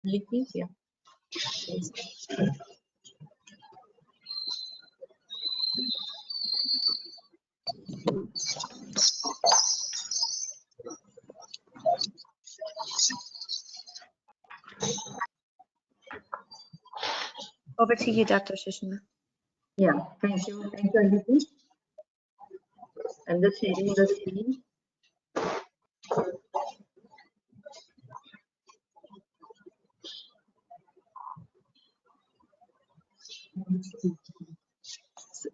Please, yeah. Over to you, Dr. Sushma. Yeah, thank you, Aditi. I'm just sharing the screen.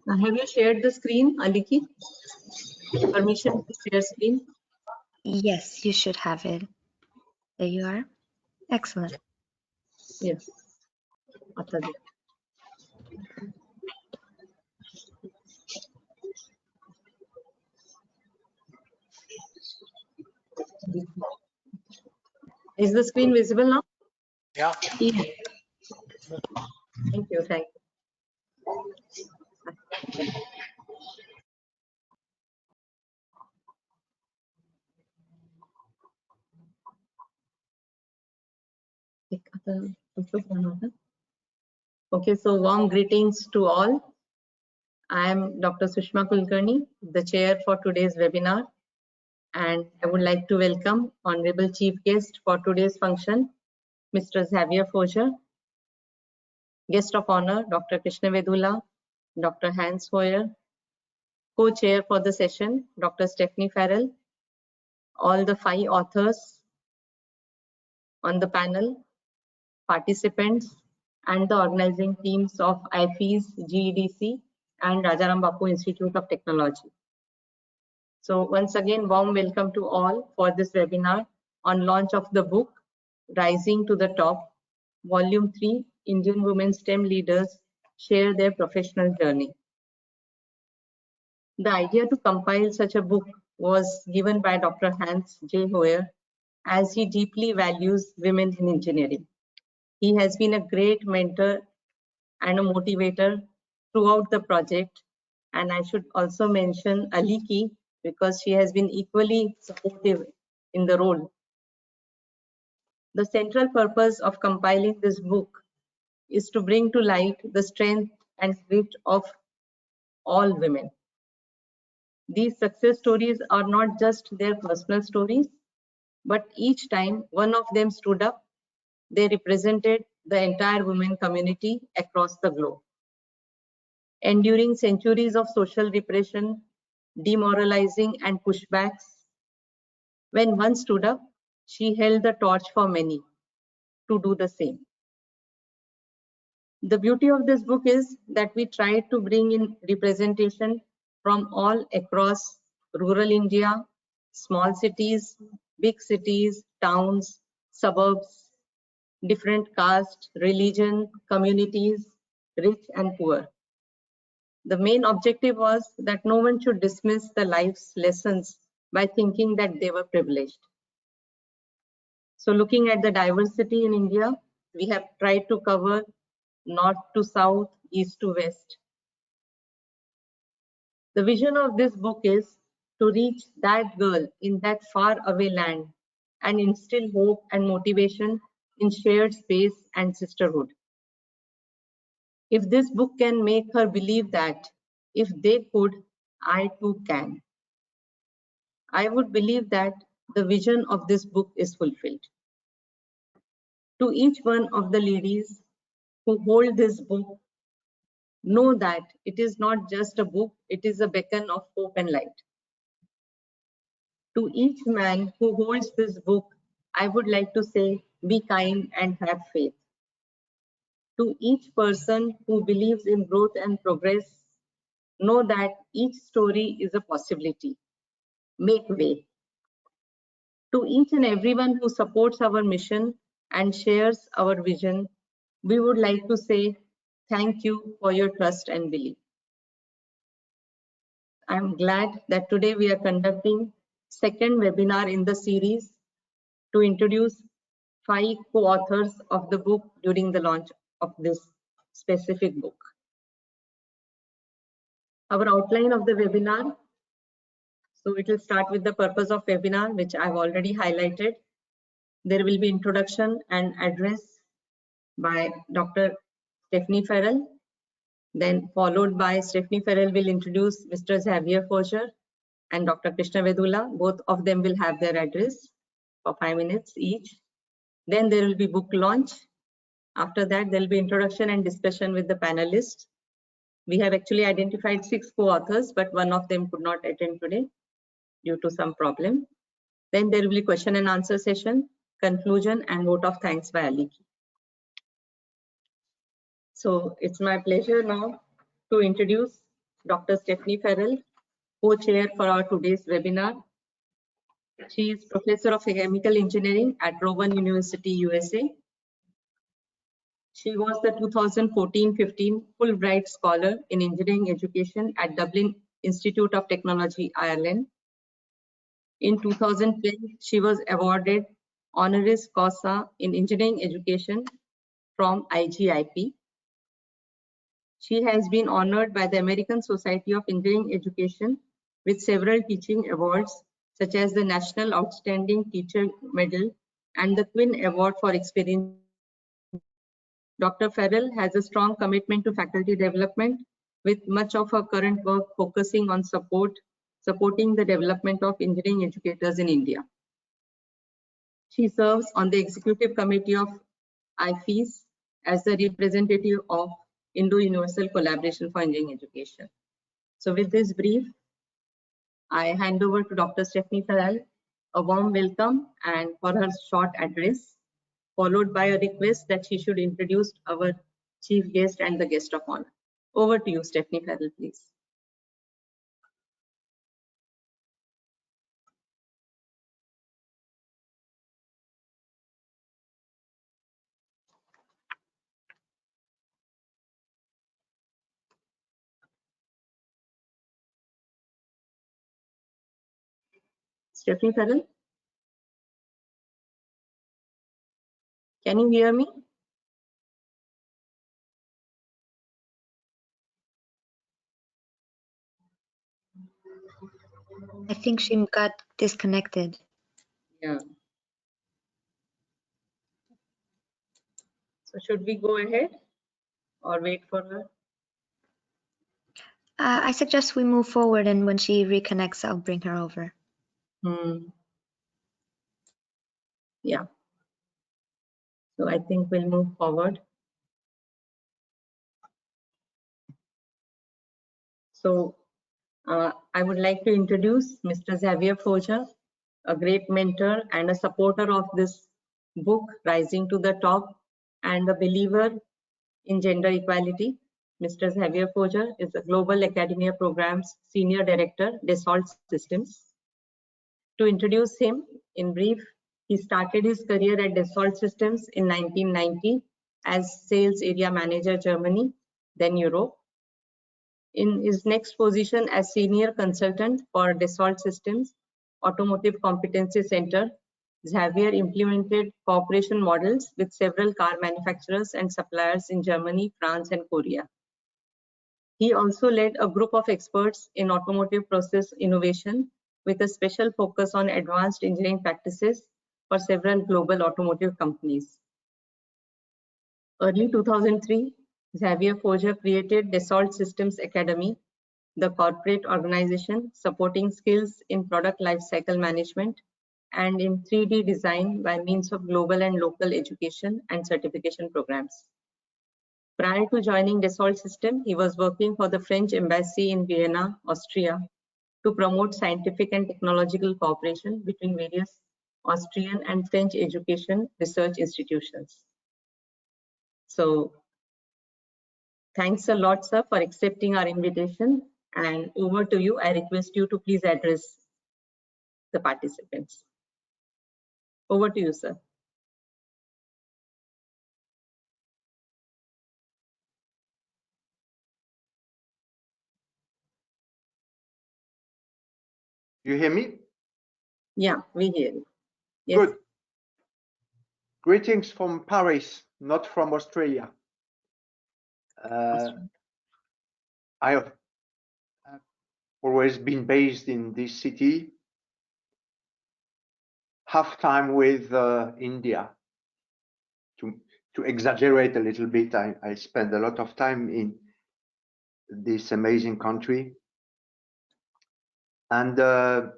Have you shared the screen, Aliki? Permission to share screen? Yes, you should have it. There you are. Excellent. Yes. Is the screen visible now? Yeah. Yes. Thank you. Thank you. Okay, so warm greetings to all. I am Dr. Sushma Kulkarni, the chair for today's webinar, and I would like to welcome Honorable Chief Guest for today's function, Mr. Xavier Mishra, Guest of Honor, Dr. Krishna Vedula, Dr. Hans Hoyer, Co-Chair for the session, Dr. Stephanie Farrell, all the 5 authors on the panel, participants, and the organizing teams of IFEES, GEDC, and Rajaram Bapu Institute of Technology. So once again, warm welcome to all for this webinar on launch of the book, Rising to the Top, Volume 3, Indian Women STEM Leaders Share Their Professional Journey. The idea to compile such a book was given by Dr. Hans J. Hoyer, as he deeply values women in engineering. He has been a great mentor and a motivator throughout the project. And I should also mention Aliki, because she has been equally supportive in the role. The central purpose of compiling this book is to bring to light the strength and grit of all women. These success stories are not just their personal stories, but each time one of them stood up, they represented the entire women community across the globe. Enduring centuries of social repression, demoralizing and pushbacks, when one stood up, she held the torch for many to do the same. The beauty of this book is that we try to bring in representation from all across rural India, small cities, big cities, towns, suburbs, different caste, religion, communities, rich and poor. The main objective was that no one should dismiss the life's lessons by thinking that they were privileged. So looking at the diversity in India, we have tried to cover north to south, east to west. The vision of this book is to reach that girl in that far away land and instill hope and motivation in shared space and sisterhood. If this book can make her believe that if they could, I too can, I would believe that the vision of this book is fulfilled. To each one of the ladies who hold this book, know that it is not just a book, it is a beacon of hope and light. To each man who holds this book, I would like to say, be kind and have faith. To each person who believes in growth and progress, know that each story is a possibility. Make way. To each and everyone who supports our mission and shares our vision, we would like to say thank you for your trust and belief. I am glad that today we are conducting second webinar in the series to introduce 5 co-authors of the book during the launch of this specific book. Our outline of the webinar. So it will start with the purpose of webinar, which I've already highlighted. There will be introduction and address by Dr. Stephanie Farrell. Then followed by Stephanie Farrell will introduce Mr. Xavier Mishra and Dr. Krishna Vedula. Both of them will have their address for 5 minutes each. Then there will be book launch. After that, there will be introduction and discussion with the panelists. We have actually identified 6 co-authors, but one of them could not attend today due to some problem. Then there will be question and answer session, conclusion, and vote of thanks by Aliki. So it's my pleasure now to introduce Dr. Stephanie Farrell, co-chair for our today's webinar. She is Professor of Chemical Engineering at Rowan University, USA. She was the 2014-15 Fulbright Scholar in Engineering Education at Dublin Institute of Technology, Ireland. In 2012, she was awarded honoris causa in Engineering Education from IGIP. She has been honored by the American Society of Engineering Education with several teaching awards, such as the National Outstanding Teacher Medal and the Quinn Award for Experience. Dr. Farrell has a strong commitment to faculty development, with much of her current work focusing on supporting the development of engineering educators in India. She serves on the executive committee of IFEES as the representative of Indo-Universal Collaboration for Engineering Education. So with this brief, I hand over to Dr. Stephanie Farrell, a warm welcome and for her short address, followed by a request that she should introduce our chief guest and the guest of honor. Over to you, Stephanie Farrell, please. Stephanie Farrell, can you hear me? I think she got disconnected. Yeah. So should we go ahead or wait for her? I suggest we move forward, and when she reconnects, I'll bring her over. Yeah. So I think we'll move forward. So I would like to introduce Mr. Xavier Mishra, a great mentor and a supporter of this book, Rising to the Top, and a believer in gender equality. Mr. Xavier Mishra is the Global Academia Programs Senior Director, Dassault Systems. To introduce him in brief, he started his career at Dassault Systems in 1990 as Sales Area Manager, Germany, then Europe. In his next position as Senior Consultant for Dassault Systems Automotive Competency Center, Xavier implemented cooperation models with several car manufacturers and suppliers in Germany, France, and Korea. He also led a group of experts in automotive process innovation with a special focus on advanced engineering practices for several global automotive companies. Early 2003, Xavier Mishra created Dassault Systems Academy, the corporate organization supporting skills in product lifecycle management and in 3D design by means of global and local education and certification programs. Prior to joining Dassault Systems, he was working for the French Embassy in Vienna, Austria, to promote scientific and technological cooperation between various Austrian and French education research institutions. So, thanks a lot, sir, for accepting our invitation. And over to you. I request you to please address the participants. Over to you, sir. You hear me? Yeah, we hear you. Yes. Good. Greetings from Paris, not from Australia. I have always been based in this city, half time with India, to exaggerate a little bit, I spent a lot of time in this amazing country. And the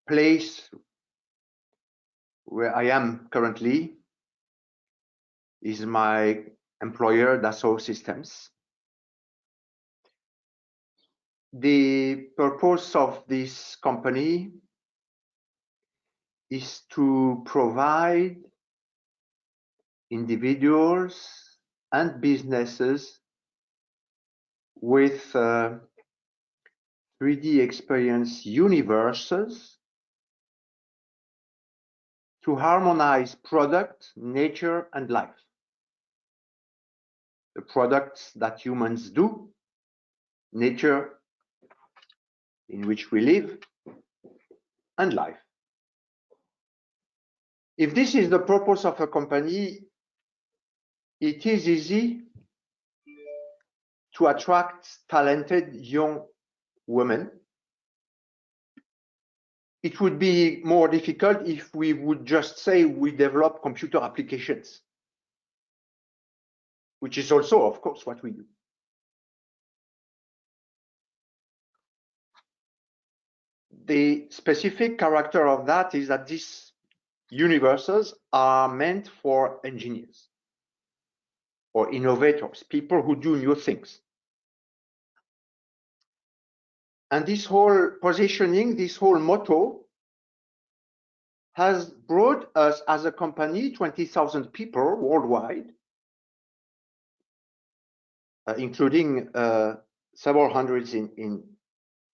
place where I am currently is my employer, Dassault Systems. The purpose of this company is to provide individuals and businesses with 3D experience universes to harmonize product, nature, and life. The products that humans do, nature in which we live, and life. If this is the purpose of a company, it is easy to attract talented young women. It would be more difficult if we would just say we develop computer applications, which is also, of course, what we do. The specific character of that is that these universes are meant for engineers or innovators, people who do new things. And this whole positioning, this whole motto has brought us as a company 20,000 people worldwide, including several hundreds in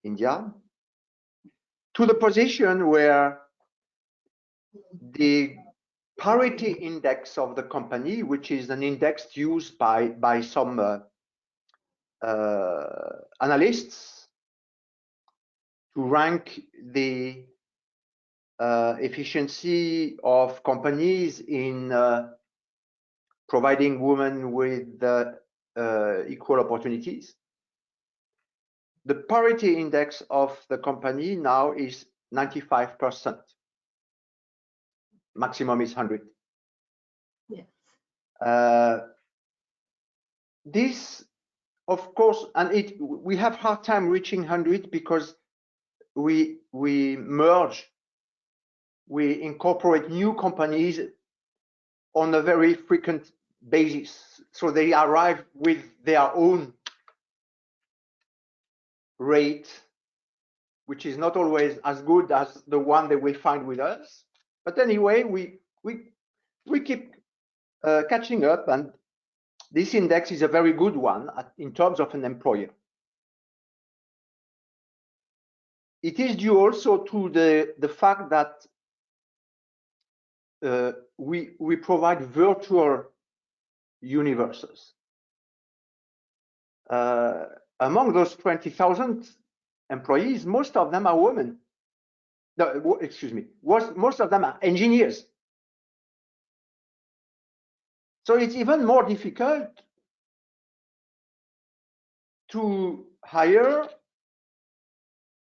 India, to the position where the parity index of the company, which is an index used by some analysts to rank the efficiency of companies in providing women with equal opportunities. The parity index of the company now is 95%. Maximum is 100. Yes. This, of course, and we have hard time reaching 100 because we merge, we incorporate new companies on a very frequent basis. So they arrive with their own rate, which is not always as good as the one that we find with us. But anyway, we keep catching up, and this index is a very good one in terms of an employer. It is due also to the fact that we provide virtual universes. Among those 20,000 employees, most of them are women. No, excuse me, most of them are engineers. So it's even more difficult to hire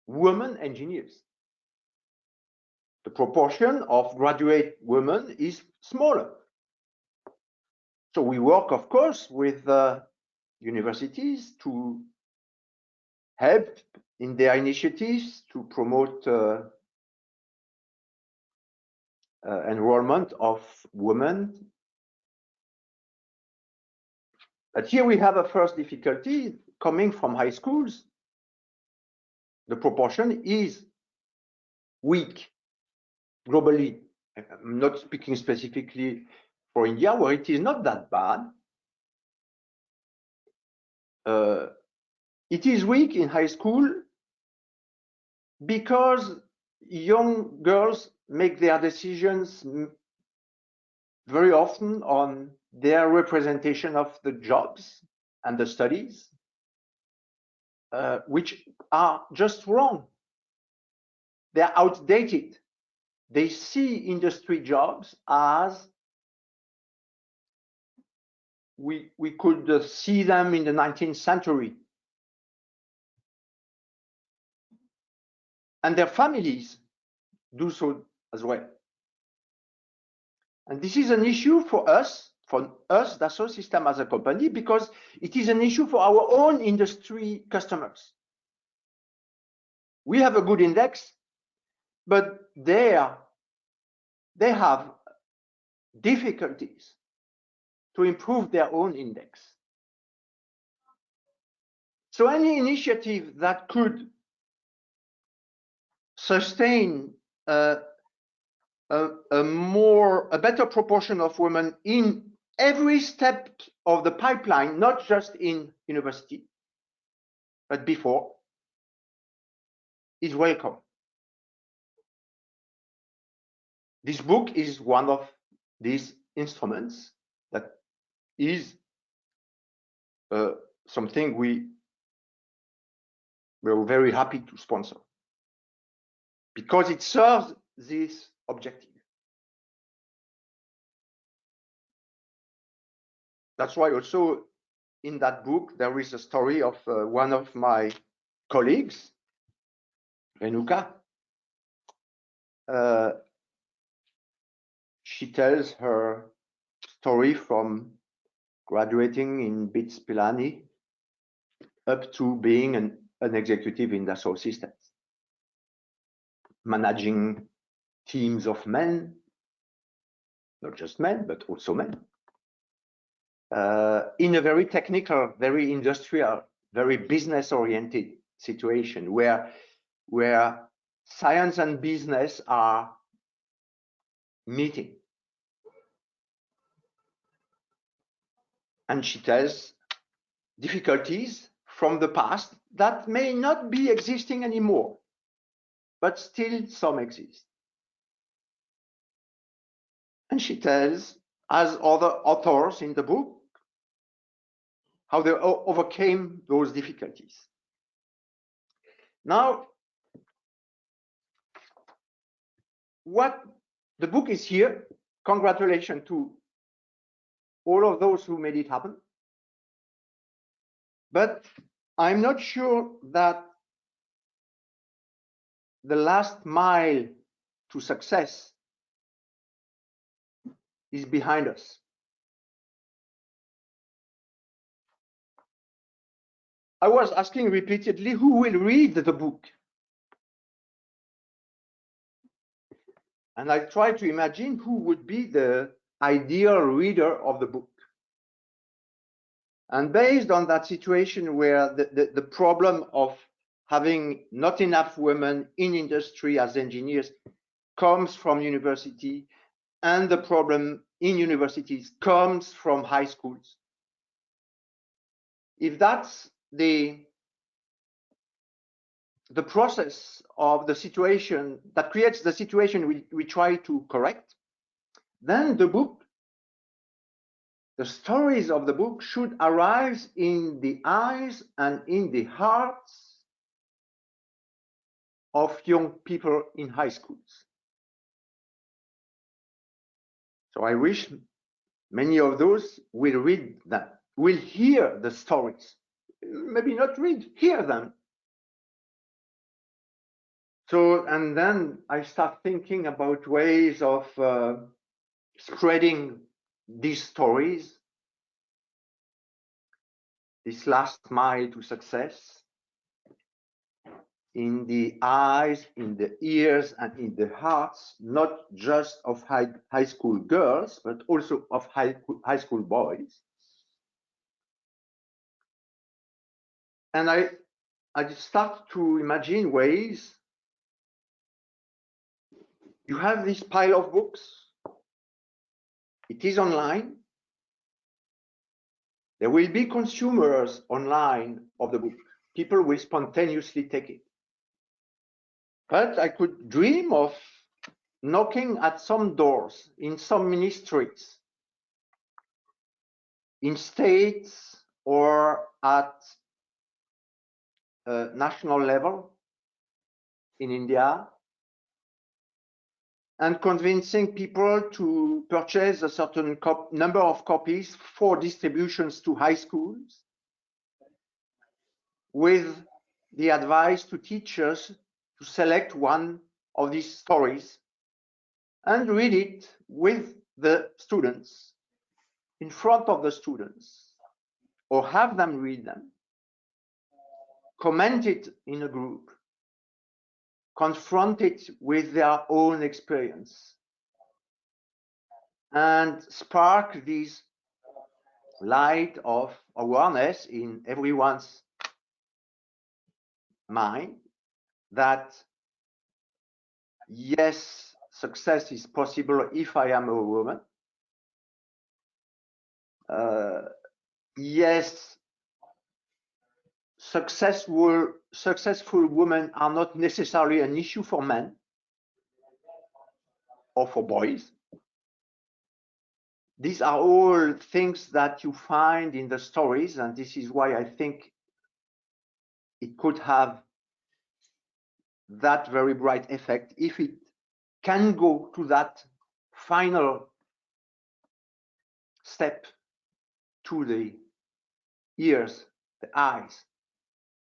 women engineers. The proportion of graduate women is smaller. So we work, of course, with universities to help in their initiatives to promote enrollment of women. But here we have a first difficulty coming from high schools. The proportion is weak globally. I'm not speaking specifically for India, where it is not that bad. It is weak in high school because young girls make their decisions very often on their representation of the jobs and the studies, which are just wrong. They're outdated. They see industry jobs as we could see them in the 19th century. And their families do so as well. And this is an issue for us, Dassault Systèmes as a company, because it is an issue for our own industry customers. We have a good index, but they have difficulties to improve their own index. So any initiative that could sustain a better proportion of women in every step of the pipeline, not just in university, but before, is welcome. This book is one of these instruments that is something we're very happy to sponsor, because it serves this objective. That's why also in that book there is a story of one of my colleagues, Renuka. She tells her story from graduating in BITS Pilani up to being an executive in Dassault Systèmes, managing teams of men, not just men, but also men, in a very technical, very industrial, very business-oriented situation where science and business are meeting. And she tells difficulties from the past that may not be existing anymore, but still some exist. And she tells, as other authors in the book, how they overcame those difficulties. Now, what the book is here, congratulations to all of those who made it happen. But I'm not sure that the last mile to success is behind us. I was asking repeatedly who will read the book. And I tried to imagine who would be the ideal reader of the book. And based on that situation where the problem of having not enough women in industry as engineers comes from university, and the problem in universities comes from high schools. If that's the process of the situation that creates the situation we try to correct, then the book, the stories of the book should arise in the eyes and in the hearts of young people in high schools. So I wish many of those will read them, will hear the stories, maybe not read, hear them. So, and then I start thinking about ways of spreading these stories, this last mile to success, in the eyes, in the ears, and in the hearts, not just of high school girls, but also of high school boys. And I start to imagine ways. You have this pile of books. It is online. There will be consumers online of the book. People will spontaneously take it. But I could dream of knocking at some doors in some ministries, in states or at national level in India, and convincing people to purchase a certain number of copies for distributions to high schools, with the advice to teachers to select one of these stories and read it with the students, in front of the students, or have them read them, comment it in a group, confront it with their own experience, and spark this light of awareness in everyone's mind that yes, success is possible if I am a woman. Yes, successful women are not necessarily an issue for men or for boys. These are all things that you find in the stories, and this is why I think it could have that very bright effect if it can go to that final step to the ears, the eyes,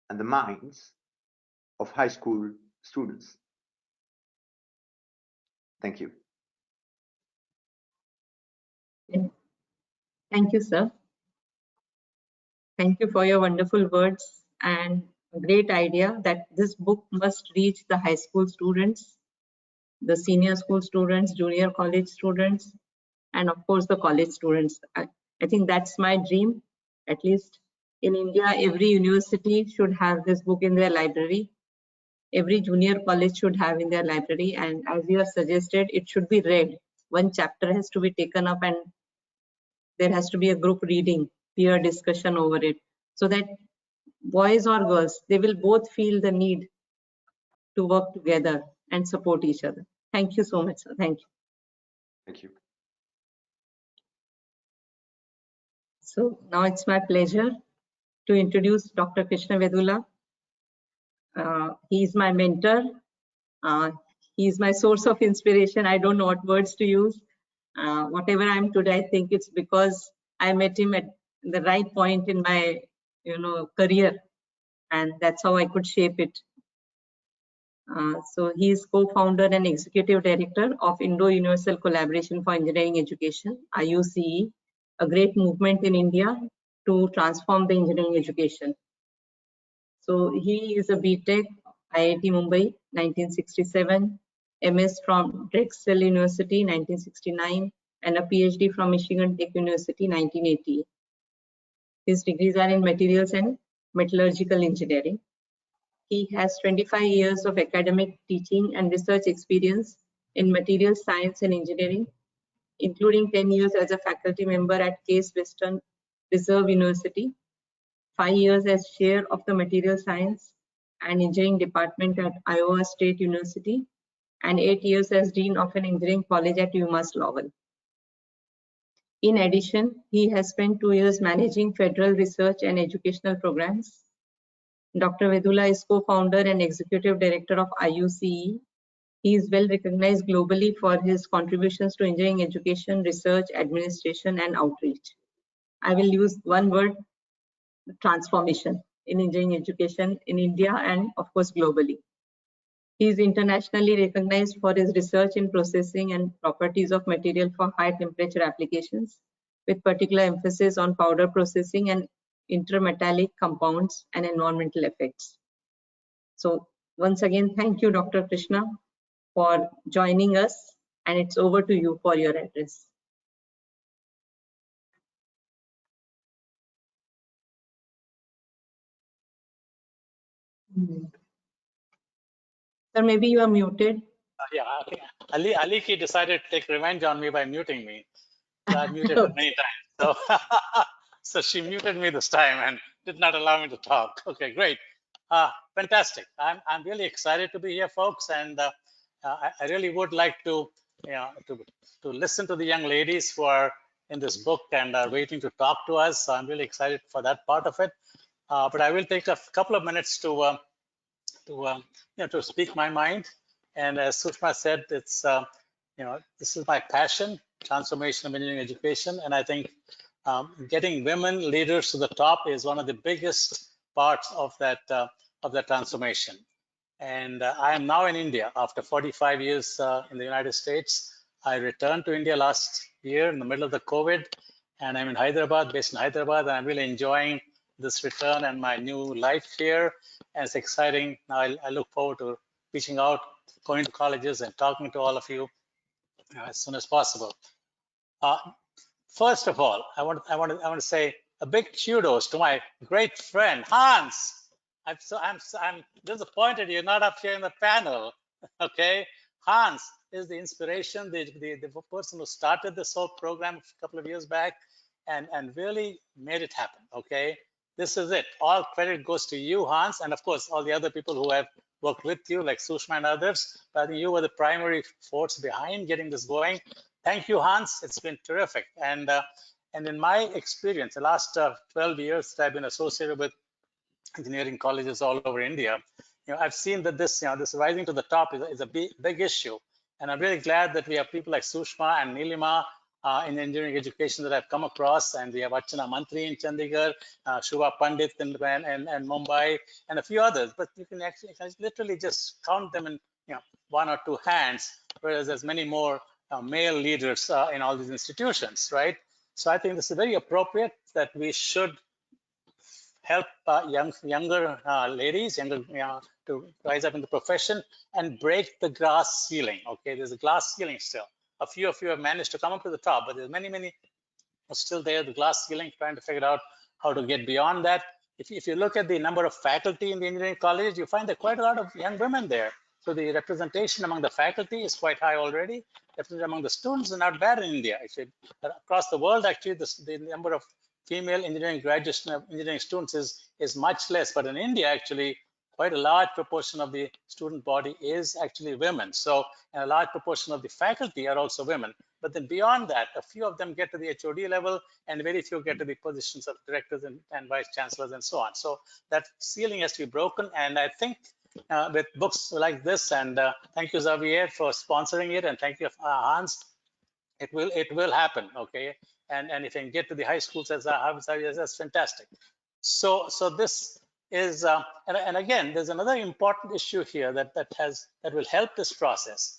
and the minds of high school students. Thank you. Thank you, sir. Thank you for your wonderful words and a great idea that this book must reach the high school students, the senior school students, junior college students, and of course the college students. I think that's my dream. At least in India, every university should have this book in their library. Every junior college should have in their library, and as you have suggested, it should be read. One chapter has to be taken up and there has to be a group reading, peer discussion over it, so that boys or girls, they will both feel the need to work together and support each other. Thank you so much, sir. Thank you. Thank you. So now it's my pleasure to introduce Dr. Krishna Vedula. He is my mentor. He is my source of inspiration. I don't know what words to use. Whatever I am today, I think it's because I met him at the right point in my, career, and that's how I could shape it. So he is co-founder and executive director of Indo-Universal Collaboration for Engineering Education, IUCE, a great movement in India to transform the engineering education. So he is a BTech, IIT Mumbai, 1967, MS from Drexel University, 1969, and a PhD from Michigan Tech University, 1980. His degrees are in materials and metallurgical engineering. He has 25 years of academic teaching and research experience in materials science and engineering, including 10 years as a faculty member at Case Western Reserve University, 5 years as chair of the material science and engineering department at Iowa State University, and 8 years as dean of an engineering college at UMass Lowell. In addition, he has spent 2 years managing federal research and educational programs. Dr. Vedula is co-founder and executive director of IUCE. He is well recognized globally for his contributions to engineering education, research, administration, and outreach. I will use one word: transformation in engineering education in India and of course globally. He is internationally recognized for his research in processing and properties of material for high temperature applications, with particular emphasis on powder processing and intermetallic compounds and environmental effects. So once again, thank you, Dr. Krishna, for joining us, and it's over to you for your address. Sir, maybe you are muted. Yeah, I think Aliki decided to take revenge on me by muting me. So I muted her many times. So, so she muted me this time and did not allow me to talk. Okay, great. Fantastic. I'm really excited to be here, folks, and I really would like to, to listen to the young ladies who are in this book and are waiting to talk to us. So I'm really excited for that part of it. But I will take a couple of minutes to speak my mind. And as Sushma said, it's this is my passion, transformation of engineering education, and I think getting women leaders to the top is one of the biggest parts of that transformation. And I am now in India after 45 years in the United States. I returned to India last year in the middle of the COVID, and I'm in Hyderabad, based in Hyderabad, and I'm really enjoying this return and my new life here. And it's exciting. Now I look forward to reaching out, going to colleges and talking to all of you as soon as possible. First of all, I want to say a big kudos to my great friend Hans. I'm disappointed you're not up here in the panel. Okay, Hans is the inspiration, the person who started this whole program a couple of years back, and really made it happen. Okay, this is it. All credit goes to you, Hans, and of course all the other people who have worked with you, like Sushma and others. But I think you were the primary force behind getting this going. Thank you, Hans. It's been terrific. And in my experience, the last 12 years that I've been associated with engineering colleges all over India, I've seen that this, this rising to the top is a big issue. And I'm really glad that we have people like Sushma and Neelima in engineering education that I've come across. And we have Archana Mantri in Chandigarh, Shubha Pandit in Mumbai, and a few others. But you can actually literally just count them in one or two hands, whereas there's many more male leaders in all these institutions, right? So I think this is very appropriate that we should help younger ladies, to rise up in the profession and break the glass ceiling. Okay, there's a glass ceiling still. A few of you have managed to come up to the top, but there's many are still there, the glass ceiling, trying to figure out how to get beyond that. If you look at the number of faculty in the engineering college, you find there are quite a lot of young women there. So the representation among the faculty is quite high already. Representation among the students is not bad in India. Actually, across the world, actually, the number of female engineering graduates, engineering students is much less. But in India, actually, quite a large proportion of the student body is actually women. So, and a large proportion of the faculty are also women. But then beyond that, a few of them get to the HOD level, and very few get to the positions of directors and vice chancellors and so on. So that ceiling has to be broken. And I think with books like this, and thank you, Xavier, for sponsoring it, and thank you, Hans, it will happen. Okay, and if you can get to the high schools as Xavier, that's fantastic. So this is and again, there's another important issue here that will help this process.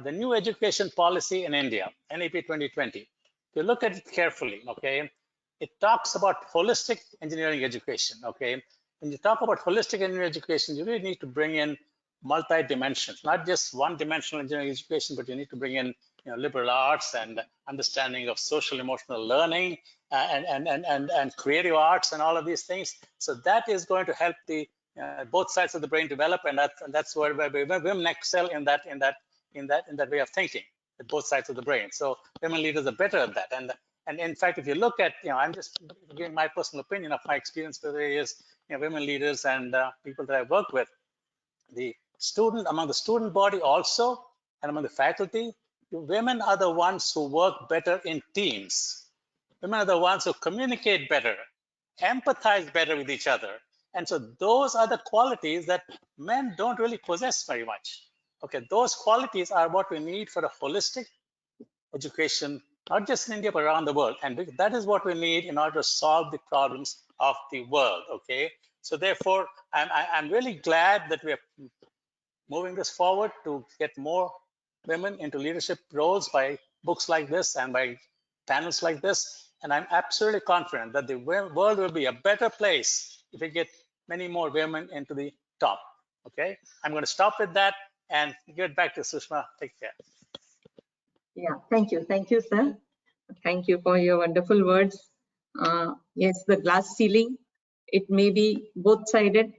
The new education policy in India, NEP 2020. If you look at it carefully, okay, it talks about holistic engineering education. Okay, when you talk about holistic engineering education, you really need to bring in multi-dimensions, not just one-dimensional engineering education, but you need to bring in liberal arts and understanding of social emotional learning and creative arts and all of these things. So that is going to help the both sides of the brain develop, and that's where women excel in that way of thinking, at both sides of the brain. So women leaders are better at that. And in fact, if you look at, I'm just giving my personal opinion of my experience with various women leaders and people that I work with. Among the student body also, and among the faculty, women are the ones who work better in teams. Women are the ones who communicate better, empathize better with each other. And so those are the qualities that men don't really possess very much. Okay, those qualities are what we need for a holistic education, not just in India, but around the world. And that is what we need in order to solve the problems of the world. Okay, so therefore, I'm really glad that we are moving this forward to get more women into leadership roles by books like this and by panels like this. And I'm absolutely confident that the world will be a better place if we get many more women into the top. Okay, I'm going to stop with that and give it back to Sushma. Take care. Yeah, thank you, sir. Thank you for your wonderful words. Yes, the glass ceiling, it may be both-sided,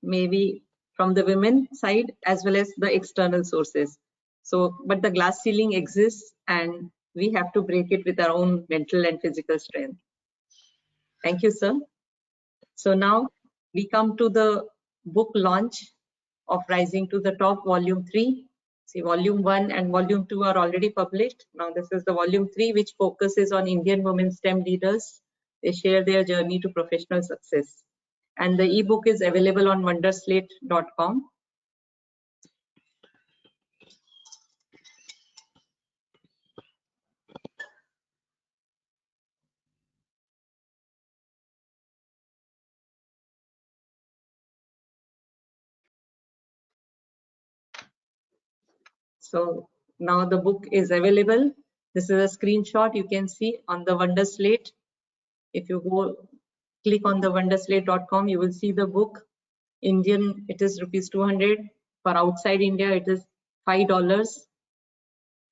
maybe from the women side as well as the external sources. So, but the glass ceiling exists, and we have to break it with our own mental and physical strength. Thank you, sir. So now we come to the book launch of Rising to the Top, Volume 3. See, Volume 1 and Volume 2 are already published. Now this is the Volume 3, which focuses on Indian women STEM leaders. They share their journey to professional success. And the ebook is available on wonderslate.com. So Now the book is available. This is a screenshot you can see on the Wonder Slate. If you go click on the wonderslate.com, you will see the book. Indian, it is ₹200. For outside India, it is $5.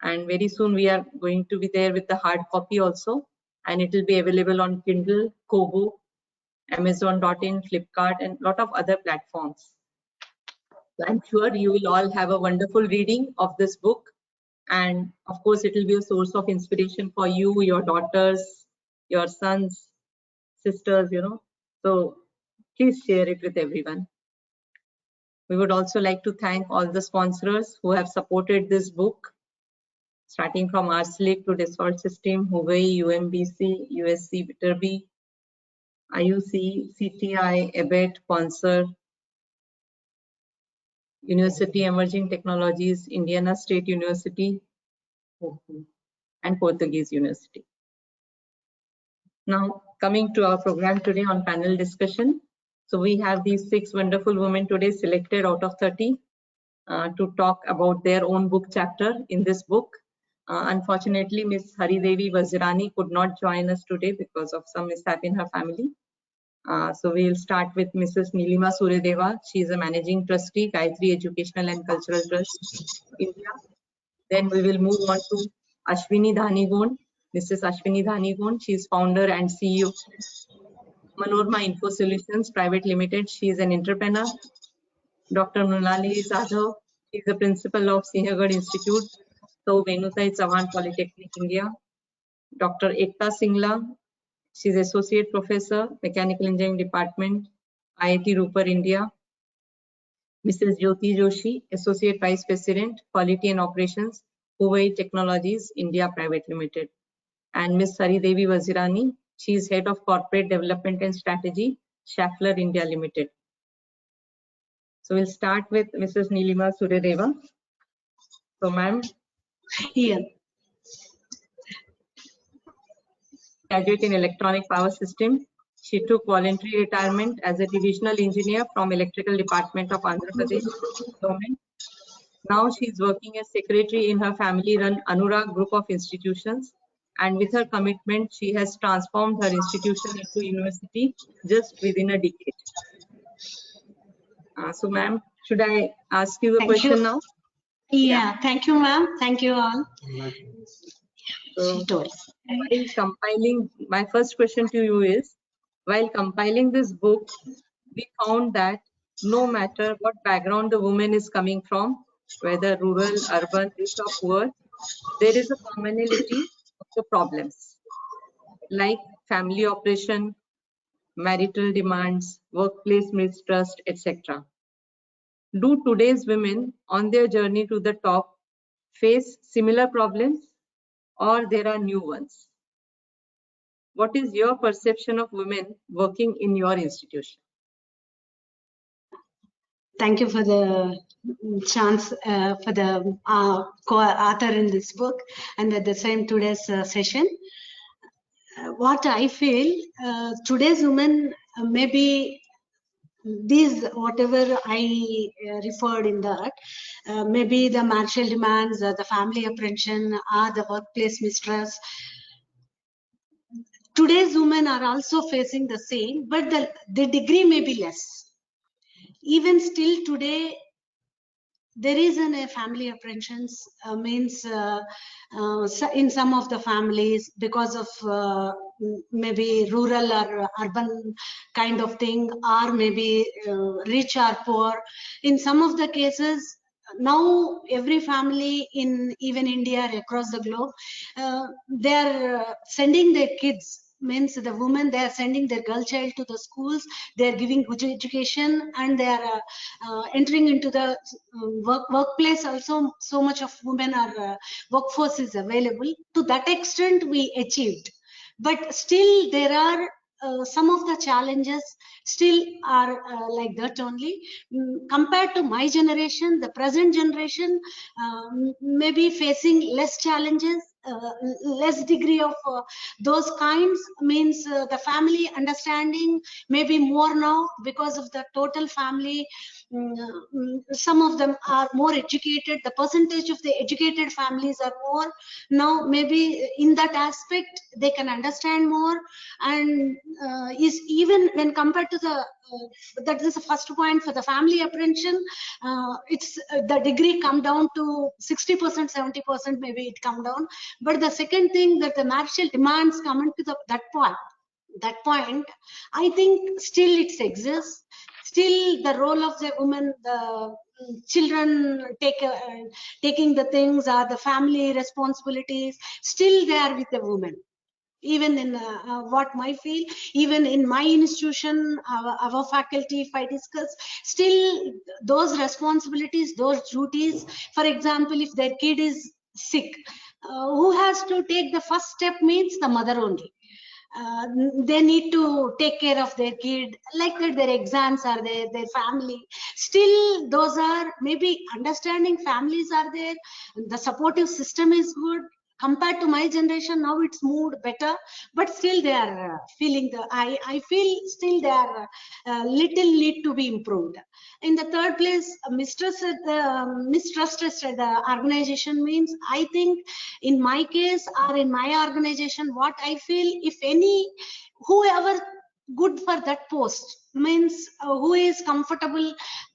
And very soon we are going to be there with the hard copy also. And it will be available on Kindle, Kobo, Amazon.in, Flipkart, and a lot of other platforms. I'm sure you will all have a wonderful reading of this book. And of course, it will be a source of inspiration for you, your daughters, your sons, sisters, So please share it with everyone. We would also like to thank all the sponsors who have supported this book, starting from Arcelec to Dassault System, Huawei, UMBC, USC, Viterbi, IUC, CTI, ABET, Sponsor, University Emerging Technologies, Indiana State University, and Portuguese University. Now, coming to our program today on panel discussion. So we have these 6 wonderful women today selected out of 30 to talk about their own book chapter in this book. Unfortunately, Ms. Hardevi Vazirani could not join us today because of some mishap in her family. So we'll start with Mrs. Neelima Palla. She is a managing trustee, Gayatri Educational and Cultural Trust, India. Then we will move on to Ashvini Danigond. Mrs. Ashvini Danigond, she is founder and CEO. Manorma Info Solutions Private Limited, she is an entrepreneur. Dr. Mrunal Jadhav, she is the principal of Sinhagad Institute, so Venutai Chavan Polytechnic, India. Dr. Ekta Singla, she is associate professor, Mechanical Engineering Department, IIT Rupar, India. Mrs. Jyothi Joshi, associate vice president, Quality and Operations, Huawei Technologies, India Private Limited. And Ms. Hardevi Vazirani, she is head of corporate development and strategy, Schaeffler India Limited. So we'll start with Mrs. Neelima Palla. So ma'am. Here. Graduate in electronic power system. She took voluntary retirement as a divisional engineer from electrical department of Andhra Pradesh government. Now she is working as secretary in her family-run Anurag group of institutions. And with her commitment, she has transformed her institution into university just within a decade. So ma'am, should I ask you the question now? Yeah, thank you ma'am. Thank you all. So, while compiling, my first question to you is, while compiling this book, we found that no matter what background the woman is coming from, whether rural, urban, rich or poor, there is a commonality of the problems like family operation, marital demands, workplace mistrust, etc. Do today's women on their journey to the top face similar problems or there are new ones? What is your perception of women working in your institution? Thank you for the chance for the co-author in this book and at the same today's session. What I feel, today's women maybe these whatever I referred in that, maybe the marital demands, the family apprehension, or the workplace mistrust. Today's women are also facing the same, but the degree may be less. Even still today, there is a family apprehensions, means in some of the families because of maybe rural or urban kind of thing, or maybe rich or poor. In some of the cases, now every family in even India across the globe, they are sending their kids, means the women, they are sending their girl child to the schools, they are giving good education, and they are entering into the workplace also. So much of women are workforce is available. To that extent we achieved, but still there are some of the challenges still are like that only. Compared to my generation, the present generation may be facing less challenges less degree of those kinds, means the family understanding may be more now because of the total family. Some of them are more educated. The percentage of the educated families are more now. Maybe in that aspect they can understand more, and is even when compared to the that is the first point for the family apprehension. It's the degree come down to 60%, 70%, maybe it come down. But the second thing, that the marital demands come into that point, I think still it exists. Still the role of the woman, the children taking the things, or the family responsibilities, still they are with the woman. Even in what my field, even in my institution, our faculty, if I discuss, still those responsibilities, those duties. For example, if their kid is sick, who has to take the first step? Means the mother only. They need to take care of their kid, like that. Their exams are there, their family. Still, those are maybe understanding families are there. The supportive system is good. Compared to my generation, now it's moved better, but still they are feeling the. I feel still they are little need to be improved. In the third place, mistrust at the organization, means I think in my case or in my organization, what I feel, if any, whoever good for that post, means who is comfortable,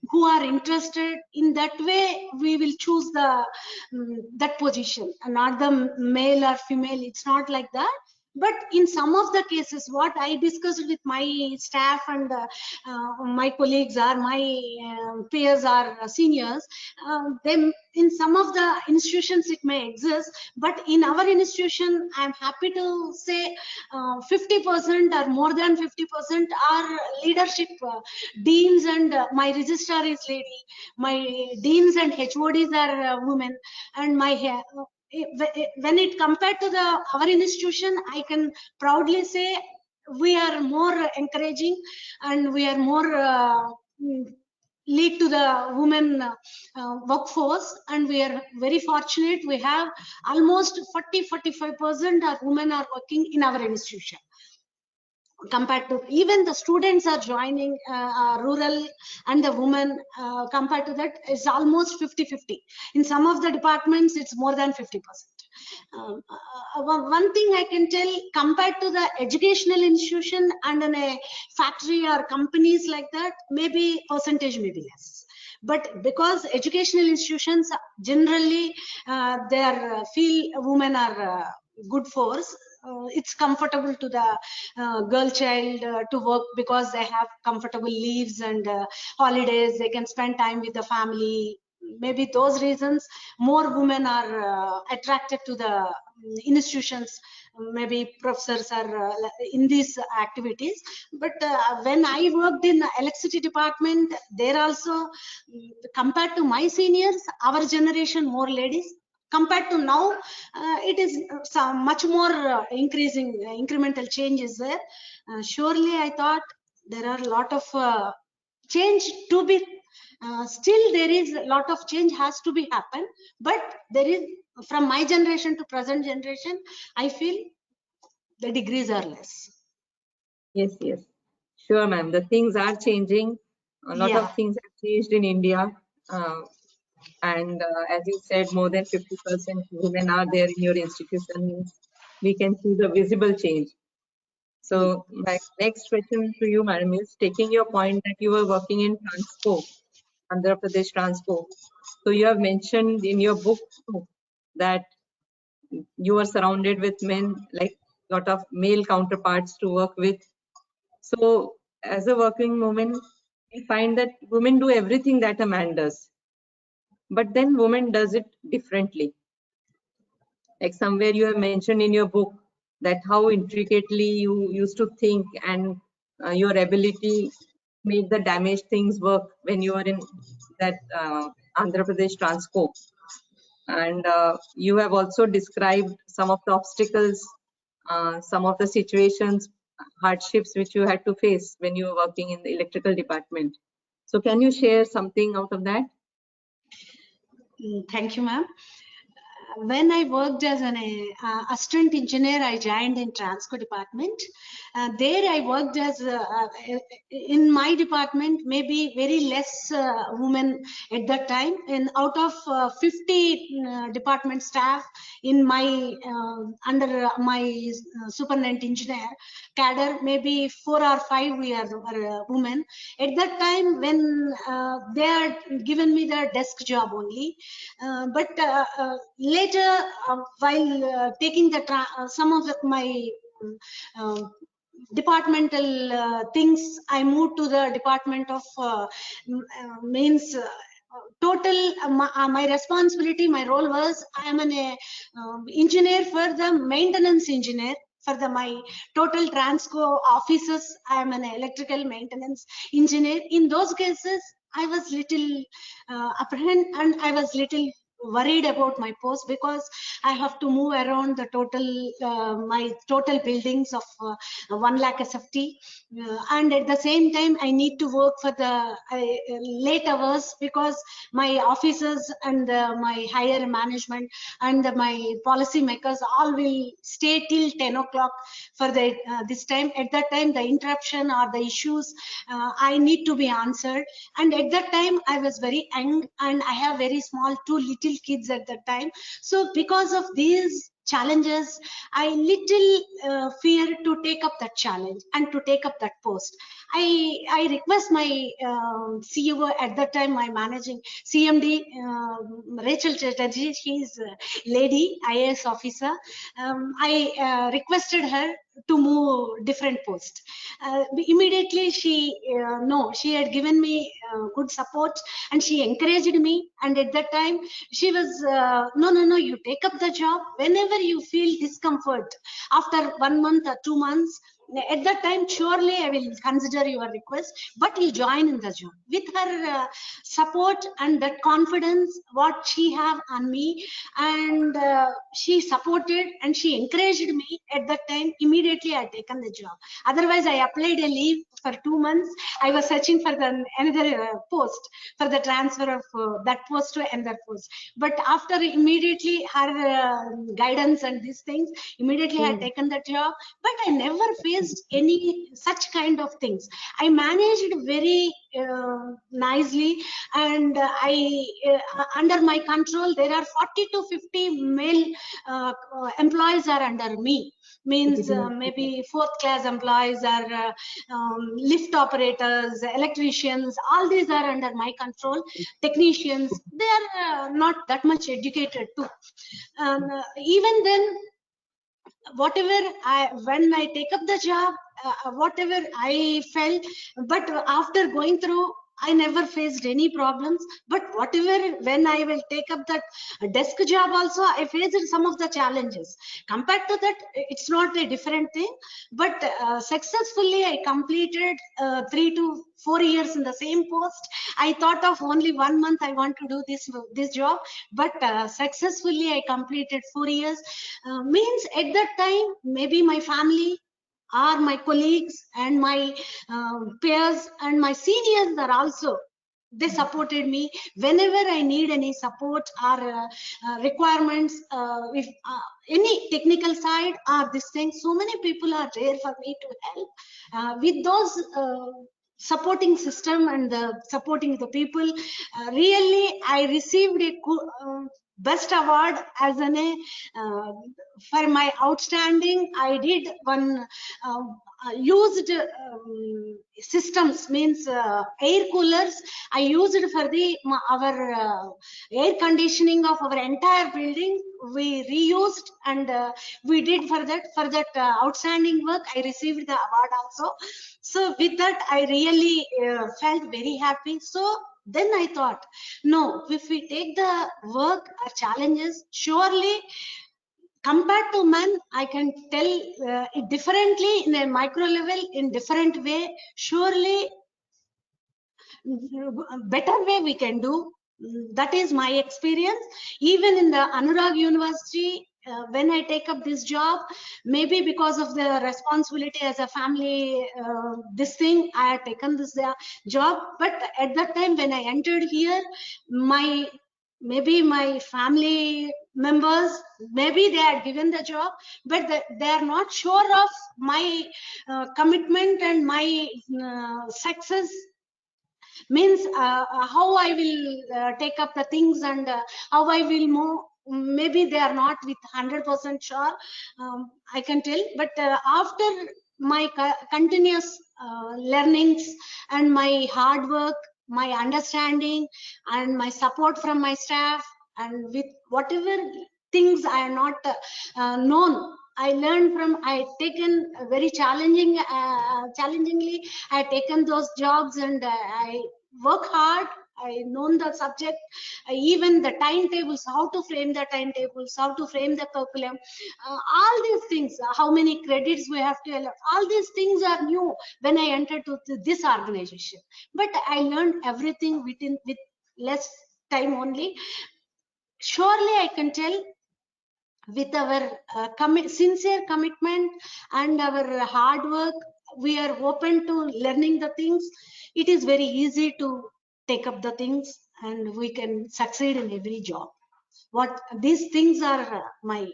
who are interested in that way, we will choose the that position, and not the male or female. It's not like that. But in some of the cases, what I discussed with my staff and my colleagues or my peers or seniors, then in some of the institutions it may exist, but in our institution, I'm happy to say 50% or more than 50% are leadership deans, and my registrar is lady. My deans and HODs are women, and my when it compared to our institution, I can proudly say we are more encouraging, and we are more lead to the women workforce, and we are very fortunate. We have almost 40-45% of women are working in our institution. Compared to, even the students are joining rural, and the women compared to that is almost 50-50. In some of the departments, it's more than 50%. One thing I can tell, compared to the educational institution and in a factory or companies like that, maybe percentage may be less. But because educational institutions generally their field women are good force, it's comfortable to the girl child to work, because they have comfortable leaves and holidays. They can spend time with the family. Maybe those reasons more women are attracted to the institutions. Maybe professors are in these activities. But when I worked in the electricity department, there also, compared to my seniors, our generation more ladies. Compared to now, it is much more incremental changes there. Surely I thought there are a lot of change to be, still there is a lot of change has to be happen, but there is, from my generation to present generation, I feel the degrees are less. Yes, yes. Sure, ma'am. The things are changing. A lot of things have changed in India. And as you said, more than 50% women are there in your institution. We can see the visible change. So my next question to you, madam, is taking your point that you were working in Transco, Andhra Pradesh Transco. So you have mentioned in your book too, that you are surrounded with men, like a lot of male counterparts to work with. So as a working woman, we find that women do everything that a man does. But then woman does it differently. Like somewhere you have mentioned in your book that how intricately you used to think, and your ability made the damaged things work when you were in that Andhra Pradesh Transco. And you have also described some of the obstacles, some of the situations, hardships which you had to face when you were working in the electrical department. So can you share something out of that? Thank you, ma'am. when I worked as an assistant engineer, I joined in Transco department. There I worked as in my department, maybe very less women at that time. And out of 50 department staff in my under my superintendent engineer cadre, maybe 4 or 5 were women. At that time, when they had given me the desk job only, but later, while taking the some of my departmental things, I moved to the department of means total my responsibility, my role was I am an engineer for the maintenance engineer for my total Transco offices. I am an electrical maintenance engineer. In those cases, I was little apprehensive and I was little worried about my post, because I have to move around the total my total buildings of 1 lakh SFT, and at the same time I need to work for the late hours, because my officers and my higher management and my policy makers all will stay till 10 o'clock for the this time. At that time, the interruption or the issues I need to be answered, and at that time I was very young and I have very small 2 little kids at that time. So because of these challenges, I little fear to take up that challenge and to take up that post. I request my CEO at that time, my managing CMD, Rachel Chatterjee, she is a lady IAS officer. I requested her to move different post. Immediately she she had given me good support and she encouraged me, and at that time she was no, you take up the job whenever you feel discomfort after 1 month or 2 months. At that time, surely I will consider your request, but you join in the job. With her support and that confidence what she have on me, and she supported and she encouraged me at that time, immediately I taken the job. Otherwise, I applied a leave for 2 months. I was searching for another post for the transfer of that post to another post. But after immediately her guidance and these things, immediately I had taken the job. But I never faced any such kind of things. I managed very nicely, and I under my control there are 40 to 50 male employees are under me. Means maybe 4th class employees or lift operators, electricians, all these are under my control. Technicians, they are not that much educated too. Even then, whatever when I take up the job, whatever I felt, but after going through, I never faced any problems. But whatever, when I will take up that desk job also, I faced some of the challenges. Compared to that, it's not a different thing. But successfully, I completed 3 to 4 years in the same post. I thought of only 1 month I want to do this job, but successfully I completed 4 years. Means at that time, maybe my family or my colleagues and my peers and my seniors are also, they supported me whenever I need any support or requirements, if any technical side or this thing. So many people are there for me to help with those supporting system and supporting the people. Really, I received a best award as an for my outstanding. I did one used systems, means air coolers. I used it for the our air conditioning of our entire building. We reused and we did for that outstanding work. I received the award also. So with that, I really felt very happy. So then I thought, no, if we take the work or challenges, surely compared to men, I can tell it differently in a micro level, in different way. Surely better way we can do. That is my experience. Even in the Anurag University, when I take up this job, maybe because of the responsibility as a family, this thing, I had taken this job. But at that time when I entered here, maybe my family members, maybe they are given the job, but they are not sure of my commitment and my success, means how I will take up the things and how I will move. Maybe they are not with 100% sure, I can tell, but after my continuous learnings and my hard work, my understanding and my support from my staff, and with whatever things I are not known, I learned from, I taken very challengingly, I taken those jobs, and I work hard. I known the subject, even the timetables, how to frame the timetables, how to frame the curriculum, all these things, how many credits we have to allot, all these things are new when I entered to this organization. But I learned everything with less time only. Surely I can tell, with our sincere commitment and our hard work, we are open to learning the things. It is very easy to take up the things, and we can succeed in every job. What these things are my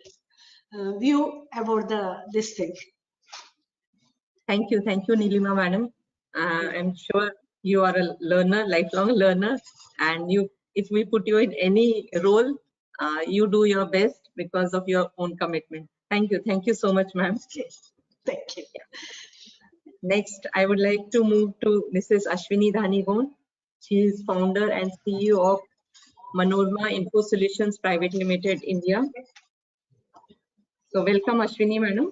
view about this thing. Thank you, Neelima madam. I'm sure you are a learner, lifelong learner, and if we put you in any role, you do your best because of your own commitment. Thank you so much, ma'am. Thank you. Next, I would like to move to Mrs. Ashvini Danigond. She is founder and CEO of Manorama Info Solutions Private Limited, India. So welcome, Ashvini madam.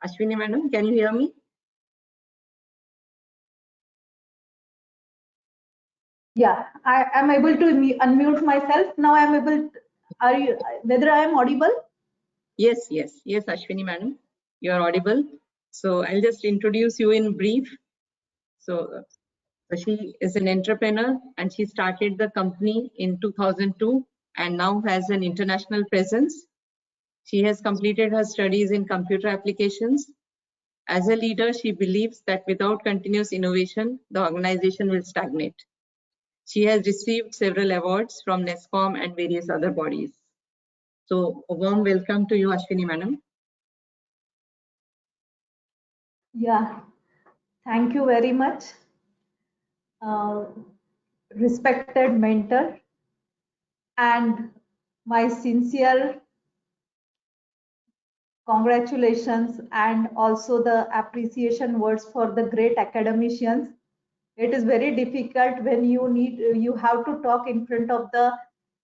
Ashvini madam, can you hear me? Yeah, I am able to unmute myself. Now I am able to, whether I am audible? Yes, Ashvini madam, you are audible. So I'll just introduce you in brief. So she is an entrepreneur and she started the company in 2002 and now has an international presence. She has completed her studies in computer applications. As a leader, she believes that without continuous innovation, the organization will stagnate. She has received several awards from NESCOM and various other bodies. So a warm welcome to you, Ashvini madam. Yeah, thank you very much. Respected mentor and my sincere congratulations and also the appreciation words for the great academicians. It is very difficult when you have to talk in front of the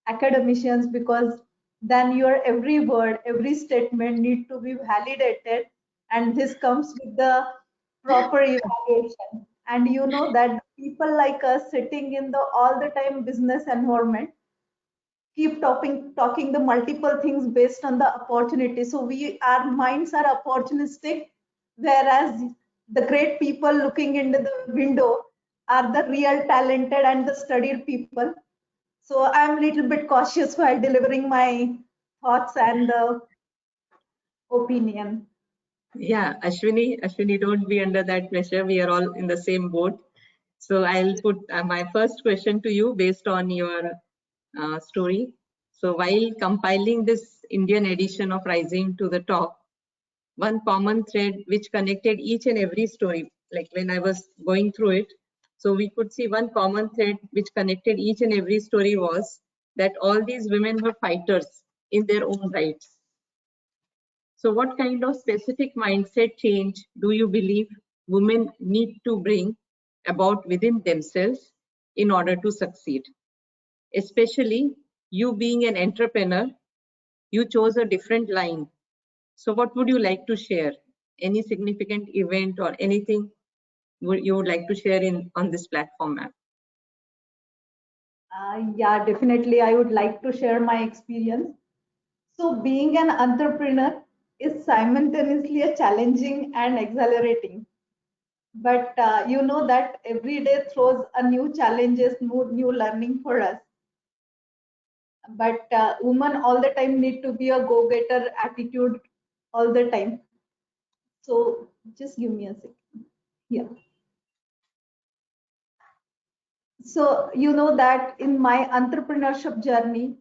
academicians, because then your every word, every statement need to be validated, and this comes with the proper evaluation. And you know that people like us sitting in the all the time business environment keep talking the multiple things based on the opportunity. So our minds are opportunistic, whereas the great people looking into the window are the real talented and the studied people. So I'm a little bit cautious while delivering my thoughts and opinion. Yeah, Ashwini, don't be under that pressure. We are all in the same boat. So I'll put my first question to you based on your story. So while compiling this Indian edition of Rising to the Top, one common thread which connected each and every story, like when I was going through it, so we could see one common thread which connected each and every story was that all these women were fighters in their own rights. So what kind of specific mindset change do you believe women need to bring about within themselves in order to succeed? Especially you being an entrepreneur, you chose a different line. So what would you like to share? Any significant event or anything you would like to share on this platform, ma'am? Yeah, definitely. I would like to share my experience. So being an entrepreneur is simultaneously a challenging and exhilarating. But you know that every day throws a new challenges, new learning for us. But women all the time need to be a go-getter attitude all the time. So just give me a second. Yeah. So you know that in my entrepreneurship journey,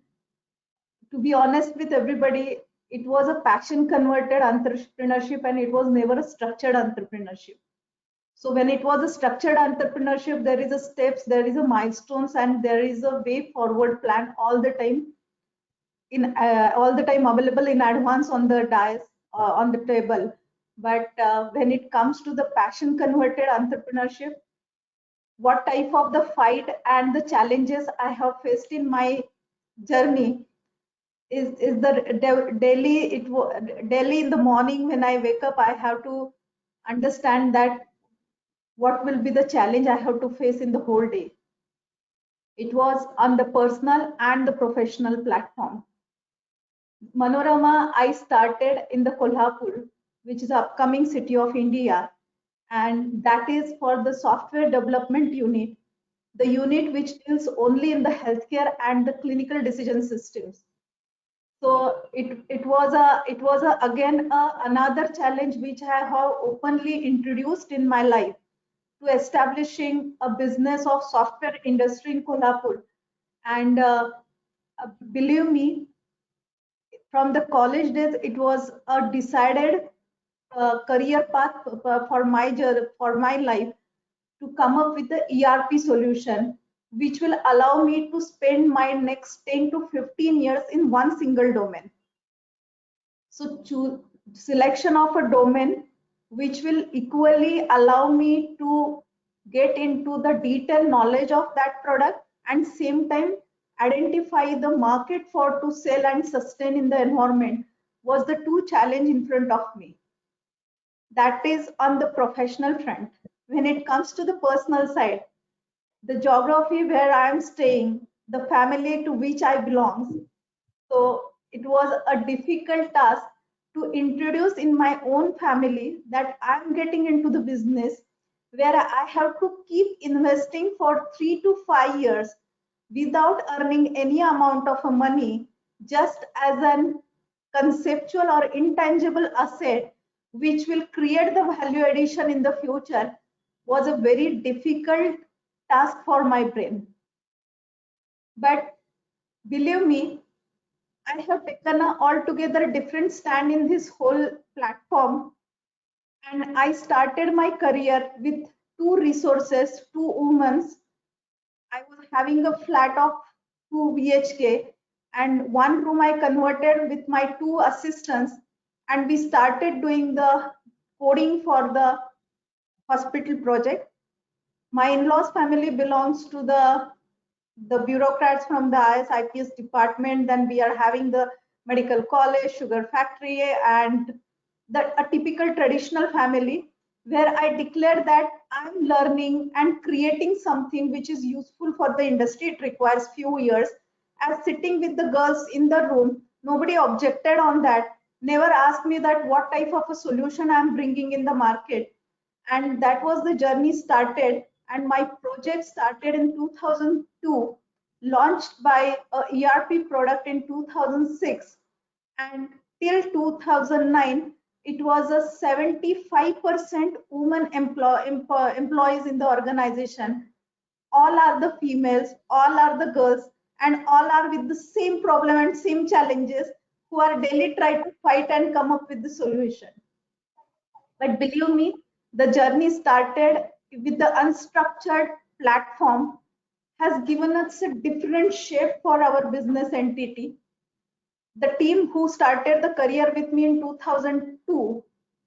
to be honest with everybody, it was a passion converted entrepreneurship and it was never a structured entrepreneurship. So when it was a structured entrepreneurship, there is a steps, there is a milestones, and there is a way forward plan all the time available in advance on the dais, on the table. But when it comes to the passion converted entrepreneurship, what type of the fight and the challenges I have faced in my journey is the daily in the morning when I wake up, I have to understand that what will be the challenge I have to face in the whole day. It was on the personal and the professional platform. Manorama, I started in the Kolhapur, which is upcoming city of India, and that is for the software development unit, the unit which deals only in the healthcare and the clinical decision systems. So it was again another challenge which I have openly introduced in my life, to establishing a business of software industry in Kolhapur. And believe me, from the college days, it was a decided career path for my life, to come up with the ERP solution, which will allow me to spend my next 10 to 15 years in one single domain. So selection of a domain which will equally allow me to get into the detailed knowledge of that product, and same time identify the market for to sell and sustain in the environment, was the two challenge in front of me. That is on the professional front. When it comes to the personal side, the geography where I am staying, the family to which I belong, so it was a difficult task to introduce in my own family that I'm getting into the business where I have to keep investing for 3 to 5 years without earning any amount of money, just as an conceptual or intangible asset which will create the value addition in the future, was a very difficult task for my brain. But believe me, I have taken a altogether different stand in this whole platform, and I started my career with two resources, two women. I was having a flat of 2 BHK, and one room I converted with my two assistants, and we started doing the coding for the hospital project. My in-laws family belongs to the bureaucrats from the IFEES department. Then we are having the medical college, sugar factory, and a typical traditional family, where I declared that I'm learning and creating something which is useful for the industry. It requires few years. As sitting with the girls in the room, nobody objected on that, never asked me that what type of a solution I'm bringing in the market. And that was the journey started, and my project started in 2002, launched by a ERP product in 2006, and till 2009 it was a 75% women employees in the organization. All are the females, all are the girls, and all are with the same problem and same challenges, who are daily trying to fight and come up with the solution. But believe me, the journey started with the unstructured platform, has given us a different shape for our business entity. The team who started the career with me in 2002,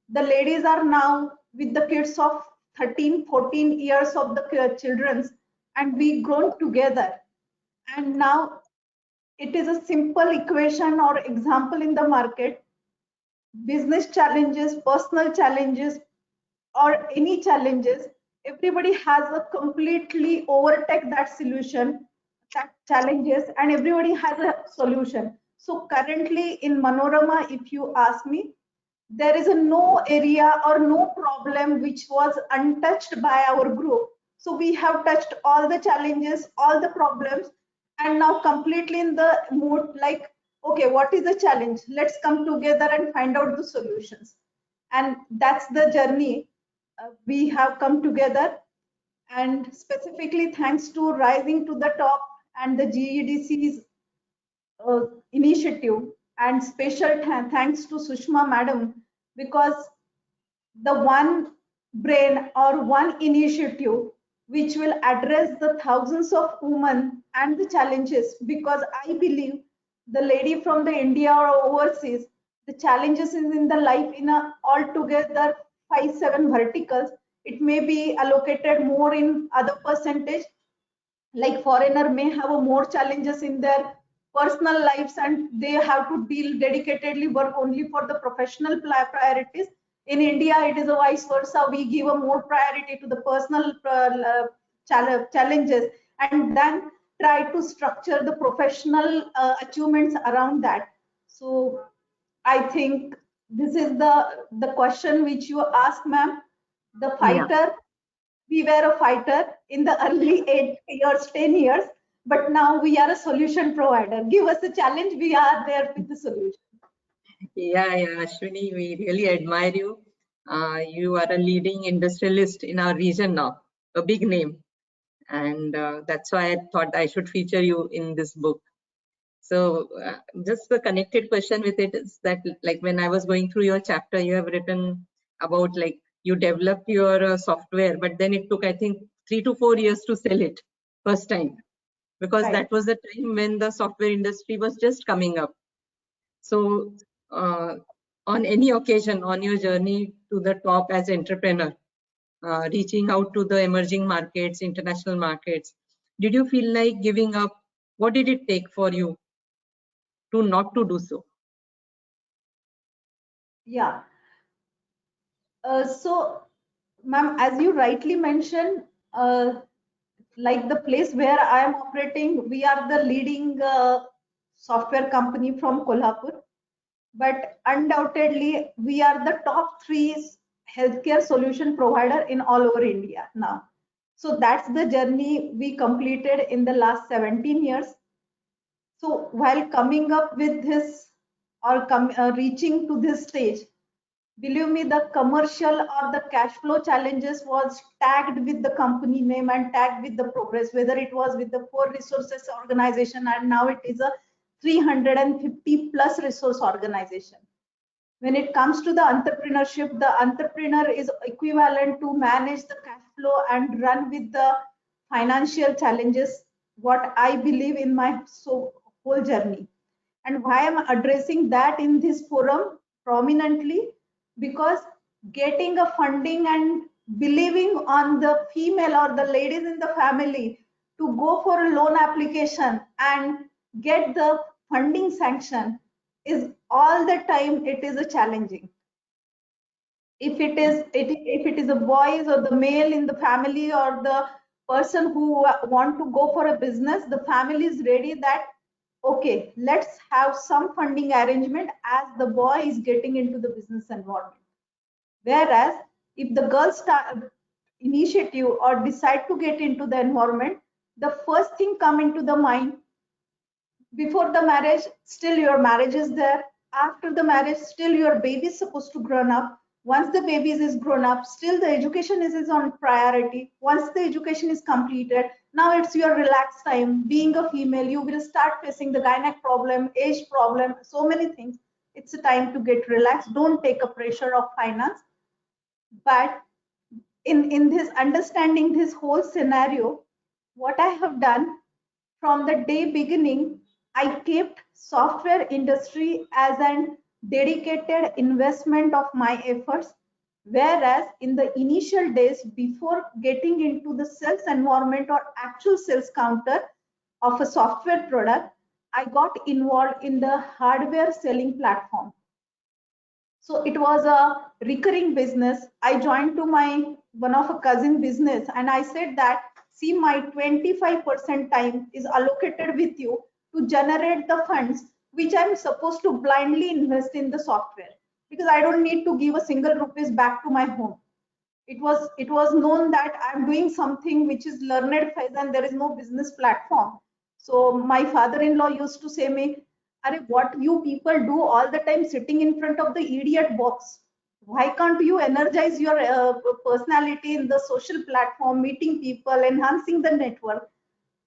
the ladies are now with the kids of 13, 14 years of the children, and we grown together. And now it is a simple equation or example in the market. Business challenges, personal challenges, or any challenges, everybody has a completely overtake that solution, that challenges, and everybody has a solution. So currently in Manorama, if you ask me, there is a no area or no problem which was untouched by our group. So we have touched all the challenges, all the problems, and now completely in the mood like, okay, what is the challenge? Let's come together and find out the solutions. And that's the journey we have come together. And specifically thanks to Rising to the Top and the GEDC's initiative, and special thanks to Sushma Madam, because the one brain or one initiative which will address the thousands of women and the challenges, because I believe the lady from the India or overseas, the challenges is in the life in a altogether 5-7 verticals. It may be allocated more in other percentage, like foreigner may have a more challenges in their personal lives and they have to deal dedicatedly work only for the professional priorities. In India it is a vice versa, we give a more priority to the personal challenges and then try to structure the professional achievements around that. So I think this is the question which you asked, ma'am. The fighter, we were a fighter in the early 8 years, 10 years, but now we are a solution provider. Give us a challenge, we are there with the solution. Yeah, Ashwini, we really admire you. You are a leading industrialist in our region now, a big name. And that's why I thought I should feature you in this book. So just the connected question with it is that, like, when I was going through your chapter, you have written about, like, you developed your software, but then it took, I think, 3 to 4 years to sell it first time, because Right. that was the time when the software industry was just coming up. So on any occasion on your journey to the top as entrepreneur, reaching out to the emerging markets, international markets, did you feel like giving up? What did it take for you to not to do so? Yeah. So, ma'am, as you rightly mentioned, like the place where I am operating, we are the leading software company from Kolhapur. But undoubtedly, we are the top 3 healthcare solution provider in all over India now. So that's the journey we completed in the last 17 years. So while coming up with this or reaching to this stage, believe me, the commercial or the cash flow challenges was tagged with the company name and tagged with the progress, whether it was with the 4 resources organization and now it is a 350 plus resource organization. When it comes to the entrepreneurship, the entrepreneur is equivalent to manage the cash flow and run with the financial challenges, what I believe in my whole journey. And why I'm addressing that in this forum prominently, because getting a funding and believing on the female or the ladies in the family to go for a loan application and get the funding sanction is all the time it is a challenging. If it is a boys or the male in the family or the person who want to go for a business, the family is ready that okay, let's have some funding arrangement as the boy is getting into the business environment. Whereas if the girl start initiative or decide to get into the environment, the first thing come into the mind, before the marriage, still your marriage is there. After the marriage, still your baby is supposed to grow up. Once the baby is grown up, still the education is on priority. Once the education is completed, now it's your relaxed time. Being a female, you will start facing the gynec problem, age problem, so many things. It's a time to get relaxed. Don't take a pressure of finance. But in this understanding this whole scenario, what I have done from the day beginning, I kept software industry as an dedicated investment of my efforts. Whereas in the initial days before getting into the sales environment or actual sales counter of a software product, I got involved in the hardware selling platform. So it was a recurring business. I joined to my one of a cousin business and I said that, see, my 25% time is allocated with you to generate the funds which I'm supposed to blindly invest in the software, because I don't need to give a single rupees back to my home. It was known that I'm doing something which is learned phase and there is no business platform. So my father-in-law used to say me, "Arey, what you people do all the time sitting in front of the idiot box? Why can't you energize your personality in the social platform, meeting people, enhancing the network?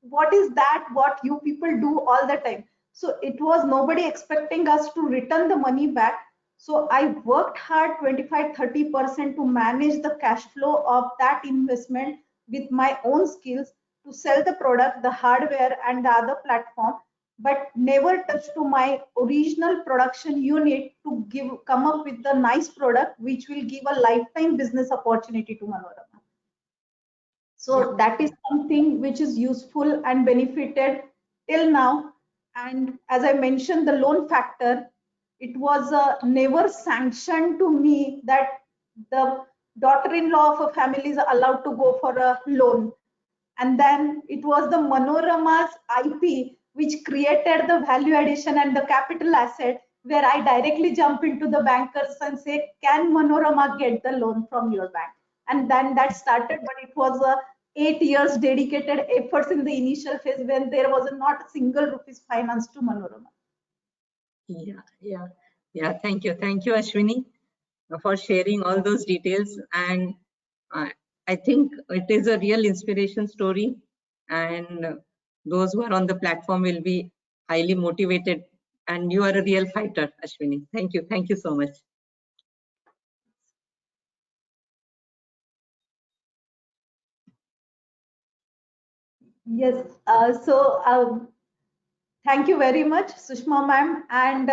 What is that what you people do all the time? So it was nobody expecting us to return the money back. So I worked hard 25-30% to manage the cash flow of that investment with my own skills to sell the product, the hardware and the other platform, but never touched to my original production unit to come up with the nice product which will give a lifetime business opportunity to Manorama. So that is something which is useful and benefited till now. And as I mentioned, the loan factor, it was never sanctioned to me that the daughter-in-law of a family is allowed to go for a loan. And then it was the Manorama's IP which created the value addition and the capital asset, where I directly jump into the bankers and say, can Manorama get the loan from your bank? And then that started, but it was 8 years dedicated efforts in the initial phase when there was not a single rupees finance to Manorama. Yeah. Thank you, Ashwini, for sharing all those details. And I think it is a real inspiration story, and those who are on the platform will be highly motivated. And you are a real fighter, Ashwini. Thank you so much. Yes, thank you very much, Sushma ma'am, and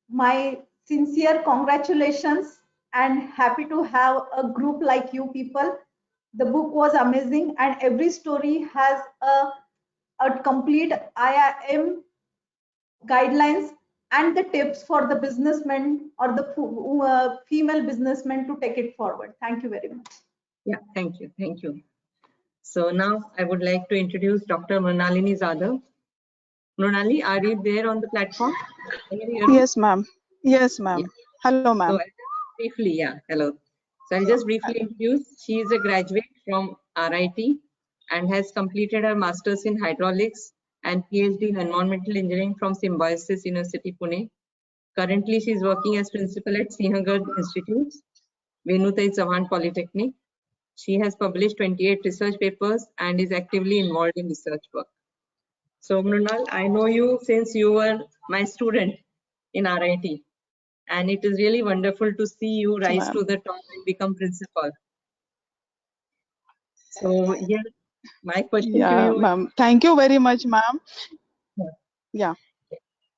my sincere congratulations, and happy to have a group like you people. The book was amazing, and every story has a complete IIM guidelines and the tips for the businessmen or the female businessmen to take it forward. Thank you very much. Yeah, thank you. So now I would like to introduce Dr. Mrunal Jadhav. Mrunali, are you there on the platform? Yes, ma'am. Yes, ma'am. Yeah. Hello, ma'am. So briefly, hello. So I'll just briefly introduce. She is a graduate from RIT and has completed her master's in hydraulics and PhD in environmental engineering from Symbiosis University, Pune. Currently, she is working as principal at Sinhagad Institute, Venutai Chauhan Polytechnic. She has published 28 research papers and is actively involved in research work. So Mrunal, I know you since you were my student in RIT, and it is really wonderful to see you rise to the top and become principal. So my question to you. Ma'am. Thank you very much, ma'am. Yeah.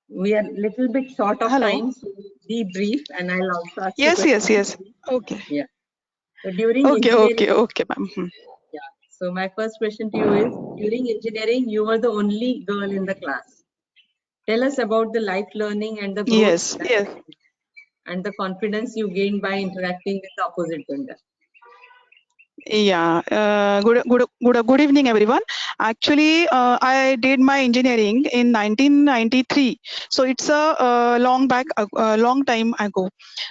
We are a little bit short of time, so be brief, and I'll also ask you questions. Yes. Okay. Yeah. So during Okay, ma'am. Yeah. So my first question to you is, during engineering, you were the only girl in the class. Tell us about the life learning and the growth and the confidence you gained by interacting with the opposite gender. Yeah, good evening, everyone. Actually, I did my engineering in 1993, so it's a long time ago.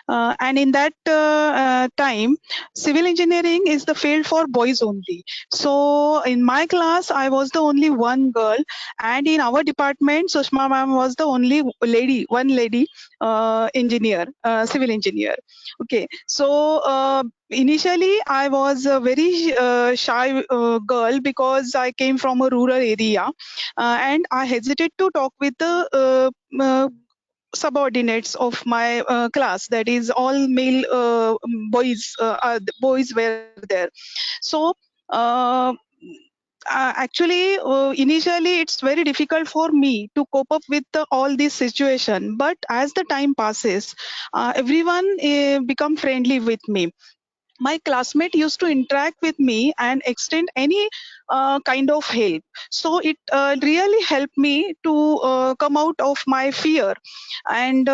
And in that time, civil engineering is the field for boys only. So in my class, I was the only one girl, and in our department, Sushma ma'am was the only one lady engineer, civil engineer. Okay, so initially, I was a very shy girl because I came from a rural area, and I hesitated to talk with the subordinates of my class. That is, all male boys were there. So. Actually, initially it's very difficult for me to cope up with all this situation. But as the time passes, everyone become friendly with me. My classmate used to interact with me and extend any kind of help. So it really helped me to come out of my fear. And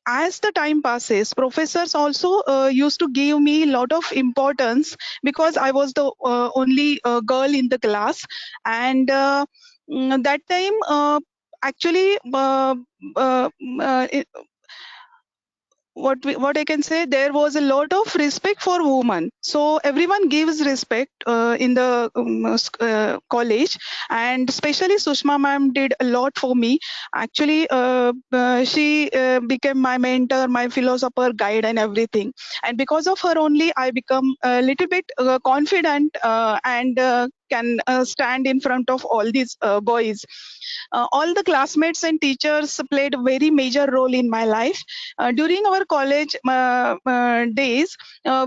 as the time passes, professors also used to give me a lot of importance because I was the only girl in the class. And that time, actually, what I can say, there was a lot of respect for women. So everyone gives respect in the college, and especially Sushma ma'am did a lot for me. Actually, she became my mentor, my philosopher, guide, and everything. And because of her only, I become a little bit confident and can stand in front of all these boys. All the classmates and teachers played a very major role in my life. During our college days,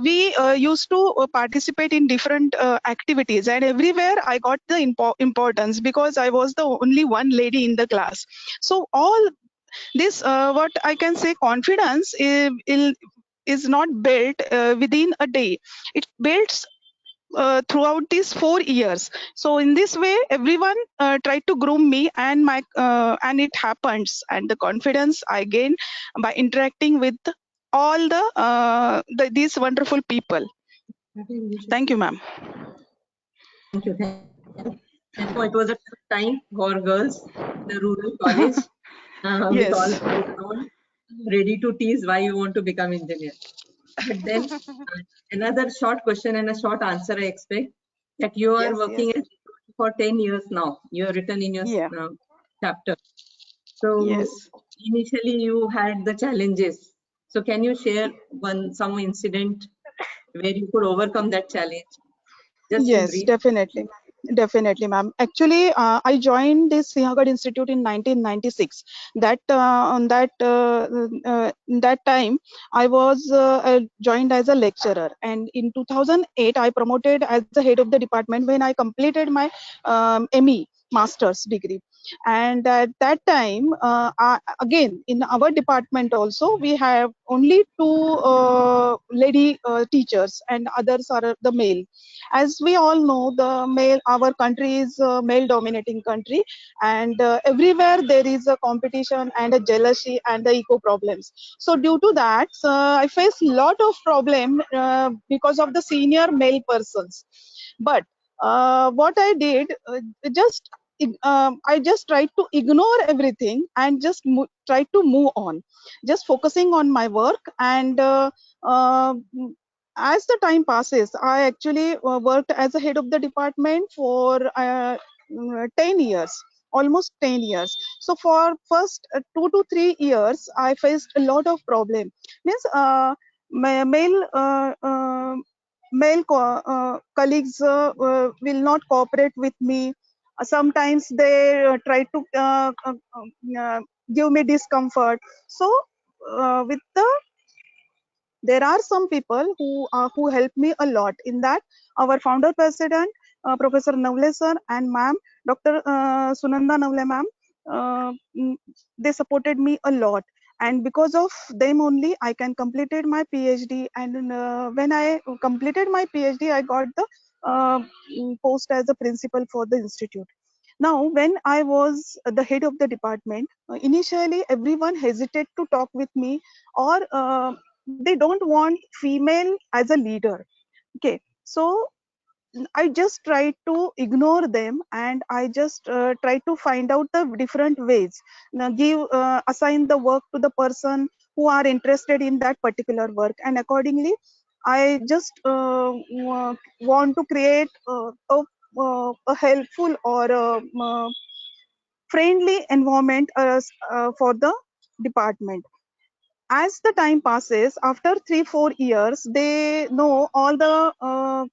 we used to participate in different activities, and everywhere I got the importance because I was the only one lady in the class. So all this, what I can say, confidence is not built within a day. It builds throughout these 4 years. So in this way, everyone tried to groom me, and it happens. And the confidence I gain by interacting with all these wonderful people. Thank you, ma'am. Thank you. I know it was a tough time for girls in the rural college with all Yes. around, ready to tease why you want to become engineer. But then another short question and a short answer I expect, that you are Yes, working yes. for 10 years now. You have written in your Yeah. chapter. So Yes. initially you had the challenges. So can you share some incident where you could overcome that challenge? Just in Yes, brief. definitely. Definitely, ma'am. Actually, I joined this Sinhagad Institute in 1996. That time, I was joined as a lecturer, and in 2008, I promoted as the head of the department when I completed my ME master's degree. And at that time, again in our department also, we have only two lady teachers, and others are the male. As we all know, our country is a male dominating country, and everywhere there is a competition and a jealousy and the ego problems. So due to that, I face a lot of problem because of the senior male persons. But what I did, I just tried to ignore everything and just try to move on, just focusing on my work. And uh, as the time passes, I actually worked as a head of the department for 10 years, almost 10 years. So for first 2 to 3 years, I faced a lot of problem. Means ma- male colleagues will not cooperate with me. Sometimes they try to give me discomfort. So with there are some people who help me a lot in that. Our founder president, Professor Navle sir, and ma'am, Dr. Sunanda Navle ma'am, uh, mm, they supported me a lot, and because of them only I can completed my PhD. And when I completed my PhD, I got the post as a principal for the institute. Now, when I was the head of the department, initially everyone hesitated to talk with me, or they don't want female as a leader. Okay, so I just try to ignore them, and I just try to find out the different ways. Now, assign the work to the person who are interested in that particular work, and accordingly, I just want to create a helpful or friendly environment for the department. As the time passes, after 3-4 years, they know all the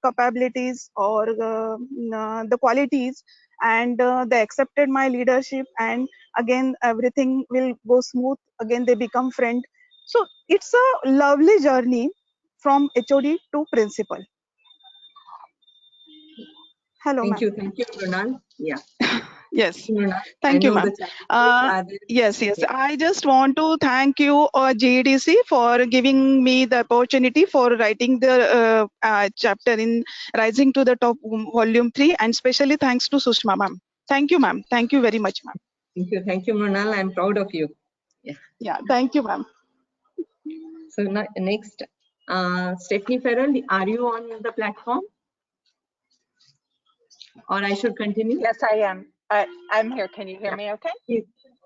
capabilities or the qualities, and they accepted my leadership, and again everything will go smooth. Again they become friend. So it's a lovely journey from HOD to principal. Hello, ma'am. Thank you, Mrunal. Yeah. Yes, Mrunal, I thank you, know ma'am. the challenges are there. Yes. Yeah. I just want to thank you, GEDC, for giving me the opportunity for writing the chapter in Rising to the Top, Volume 3, and especially thanks to Sushma, ma'am. Thank you, ma'am. Thank you very much, ma'am. Thank you, Mrunal. I'm proud of you. Yeah. Yeah, thank you, ma'am. So next, Stephanie Farrell, are you on the platform? Or I should continue? Yes, I am. I'm here. Can you hear me okay?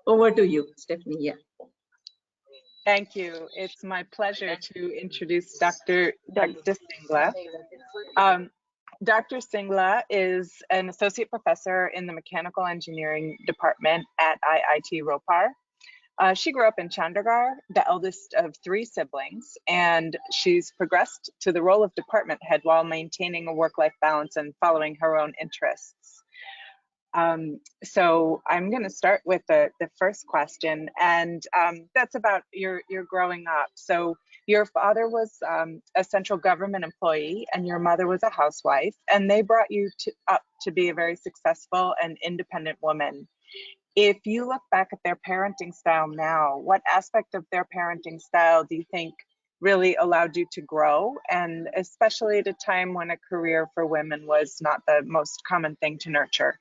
Over to you, Stephanie. Yeah. Thank you. It's my pleasure to introduce Dr. Singla. Dr. Singla is an associate professor in the mechanical engineering department at IIT Ropar. She grew up in Chandigarh, the eldest of 3 siblings, and she's progressed to the role of department head while maintaining a work-life balance and following her own interests. So I'm going to start with the first question, and that's about your growing up. So your father was a central government employee and your mother was a housewife, and they brought you up to be a very successful and independent woman. If you look back at their parenting style now, what aspect of their parenting style do you think really allowed you to grow, and especially at a time when a career for women was not the most common thing to nurture?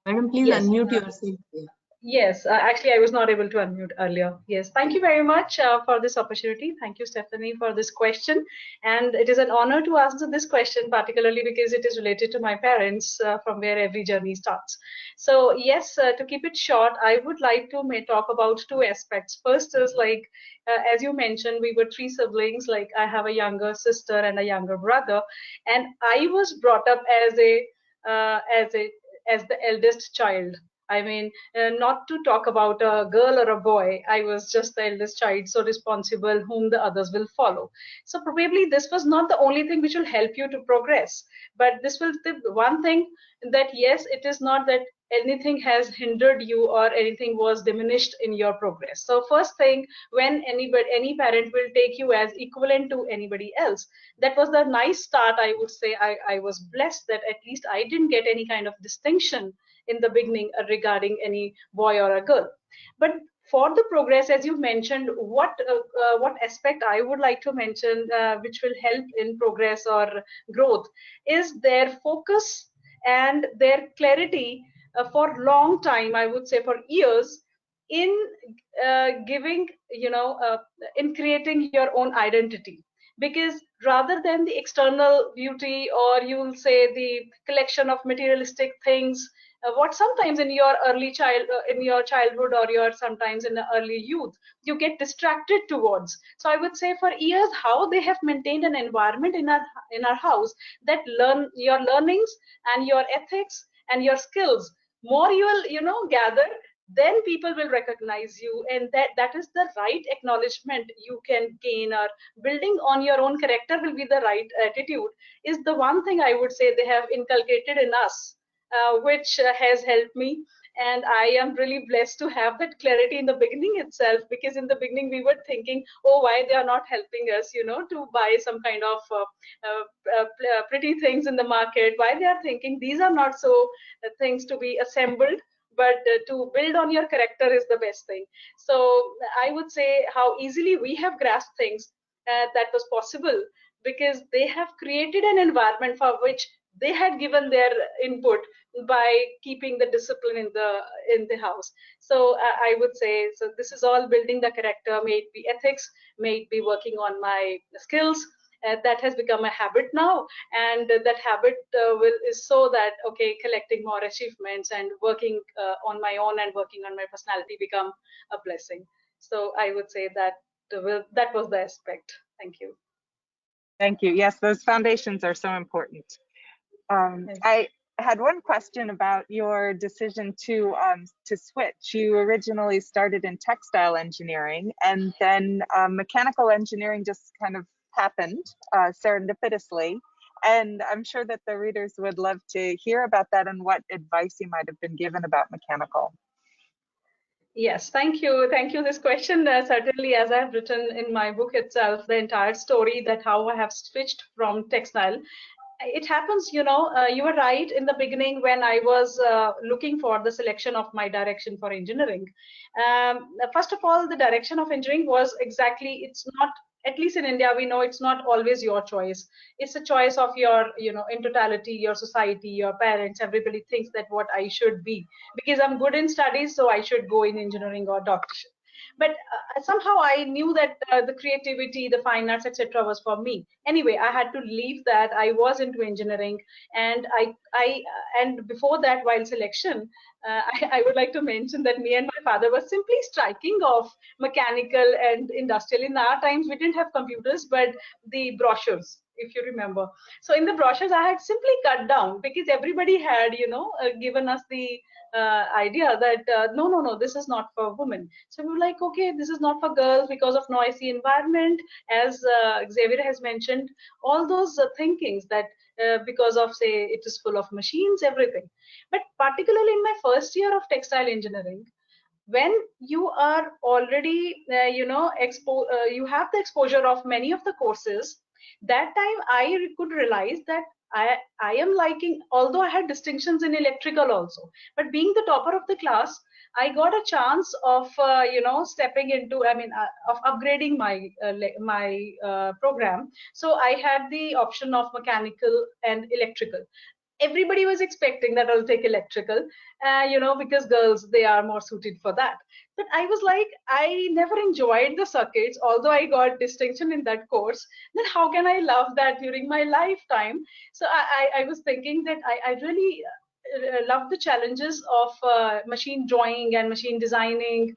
Madam, please Yes. unmute yourself. Yes, actually, I was not able to unmute earlier. Yes, thank you very much for this opportunity. Thank you, Stephanie, for this question. And it is an honor to answer this question, particularly because it is related to my parents, from where every journey starts. So yes, to keep it short, I would like to talk about 2 aspects. First is like, as you mentioned, we were 3 siblings. Like I have a younger sister and a younger brother, and I was brought up as the eldest child. I mean, not to talk about a girl or a boy, I was just the eldest child, so responsible, whom the others will follow. So probably this was not the only thing which will help you to progress, but this will the one thing that yes, it is not that anything has hindered you or anything was diminished in your progress. So first thing, when any parent will take you as equivalent to anybody else, that was the nice start. I would say I was blessed that at least I didn't get any kind of distinction in the beginning regarding any boy or a girl. But for the progress, as you mentioned, what aspect I would like to mention which will help in progress or growth is their focus and their clarity for long time, I would say for years, in giving, in creating your own identity. Because rather than the external beauty, or you'll say the collection of materialistic things, what sometimes in your in your childhood, or your sometimes in the early youth, you get distracted towards. So I would say for years, how they have maintained an environment in our house that your learnings and your ethics and your skills, more you will gather, then people will recognize you, and that is the right acknowledgement you can gain. Or building on your own character will be the right attitude, is the one thing I would say they have inculcated in us, which has helped me. And I am really blessed to have that clarity in the beginning itself, because in the beginning we were thinking, oh, why they are not helping us, to buy some kind of pretty things in the market, why they are thinking these are not so things to be assembled, but to build on your character is the best thing. So I would say how easily we have grasped things that was possible, because they have created an environment for which they had given their input by keeping the discipline in the house. So I would say, so this is all building the character, may it be ethics, may it be working on my skills. That has become a habit now, and that habit is so that, okay, collecting more achievements and working on my own and working on my personality become a blessing. So I would say that that was the aspect. Thank you. Thank you. Yes, those foundations are so important. I had one question about your decision to switch. You originally started in textile engineering, and then mechanical engineering just kind of happened serendipitously. And I'm sure that the readers would love to hear about that and what advice you might have been given about mechanical. Yes, thank you. Thank you. This question, certainly, as I've written in my book itself, the entire story, that how I have switched from textile. It happens, you were right in the beginning when I was looking for the selection of my direction for engineering. First of all, the direction of engineering was exactly, it's not, at least in India, we know it's not always your choice. It's a choice of your, in totality, your society, your parents, everybody thinks that what I should be, because I'm good in studies, so I should go in engineering or doctorship. But somehow I knew that the creativity, the fine arts, etc. was for me. Anyway, I had to leave that. I was into engineering, and and before that, while selection, I would like to mention that me and my father were simply striking off mechanical and industrial. In our times, we didn't have computers, but the brochures, if you remember. So in the brochures, I had simply cut down because everybody had, given us the idea that no, this is not for women. So we were like, okay, this is not for girls because of noisy environment, as Xavier has mentioned, all those thinkings that because of, say, it is full of machines, everything. But particularly in my first year of textile engineering, when you are already, you have the exposure of many of the courses, that time I could realize that I am liking, although I had distinctions in electrical also, but being the topper of the class, I got a chance of, stepping into, of upgrading my program. So I had the option of mechanical and electrical. Everybody was expecting that I'll take electrical, because girls, they are more suited for that. But I was like, I never enjoyed the circuits, although I got distinction in that course. Then how can I love that during my lifetime? So I was thinking that I really love the challenges of machine drawing and machine designing,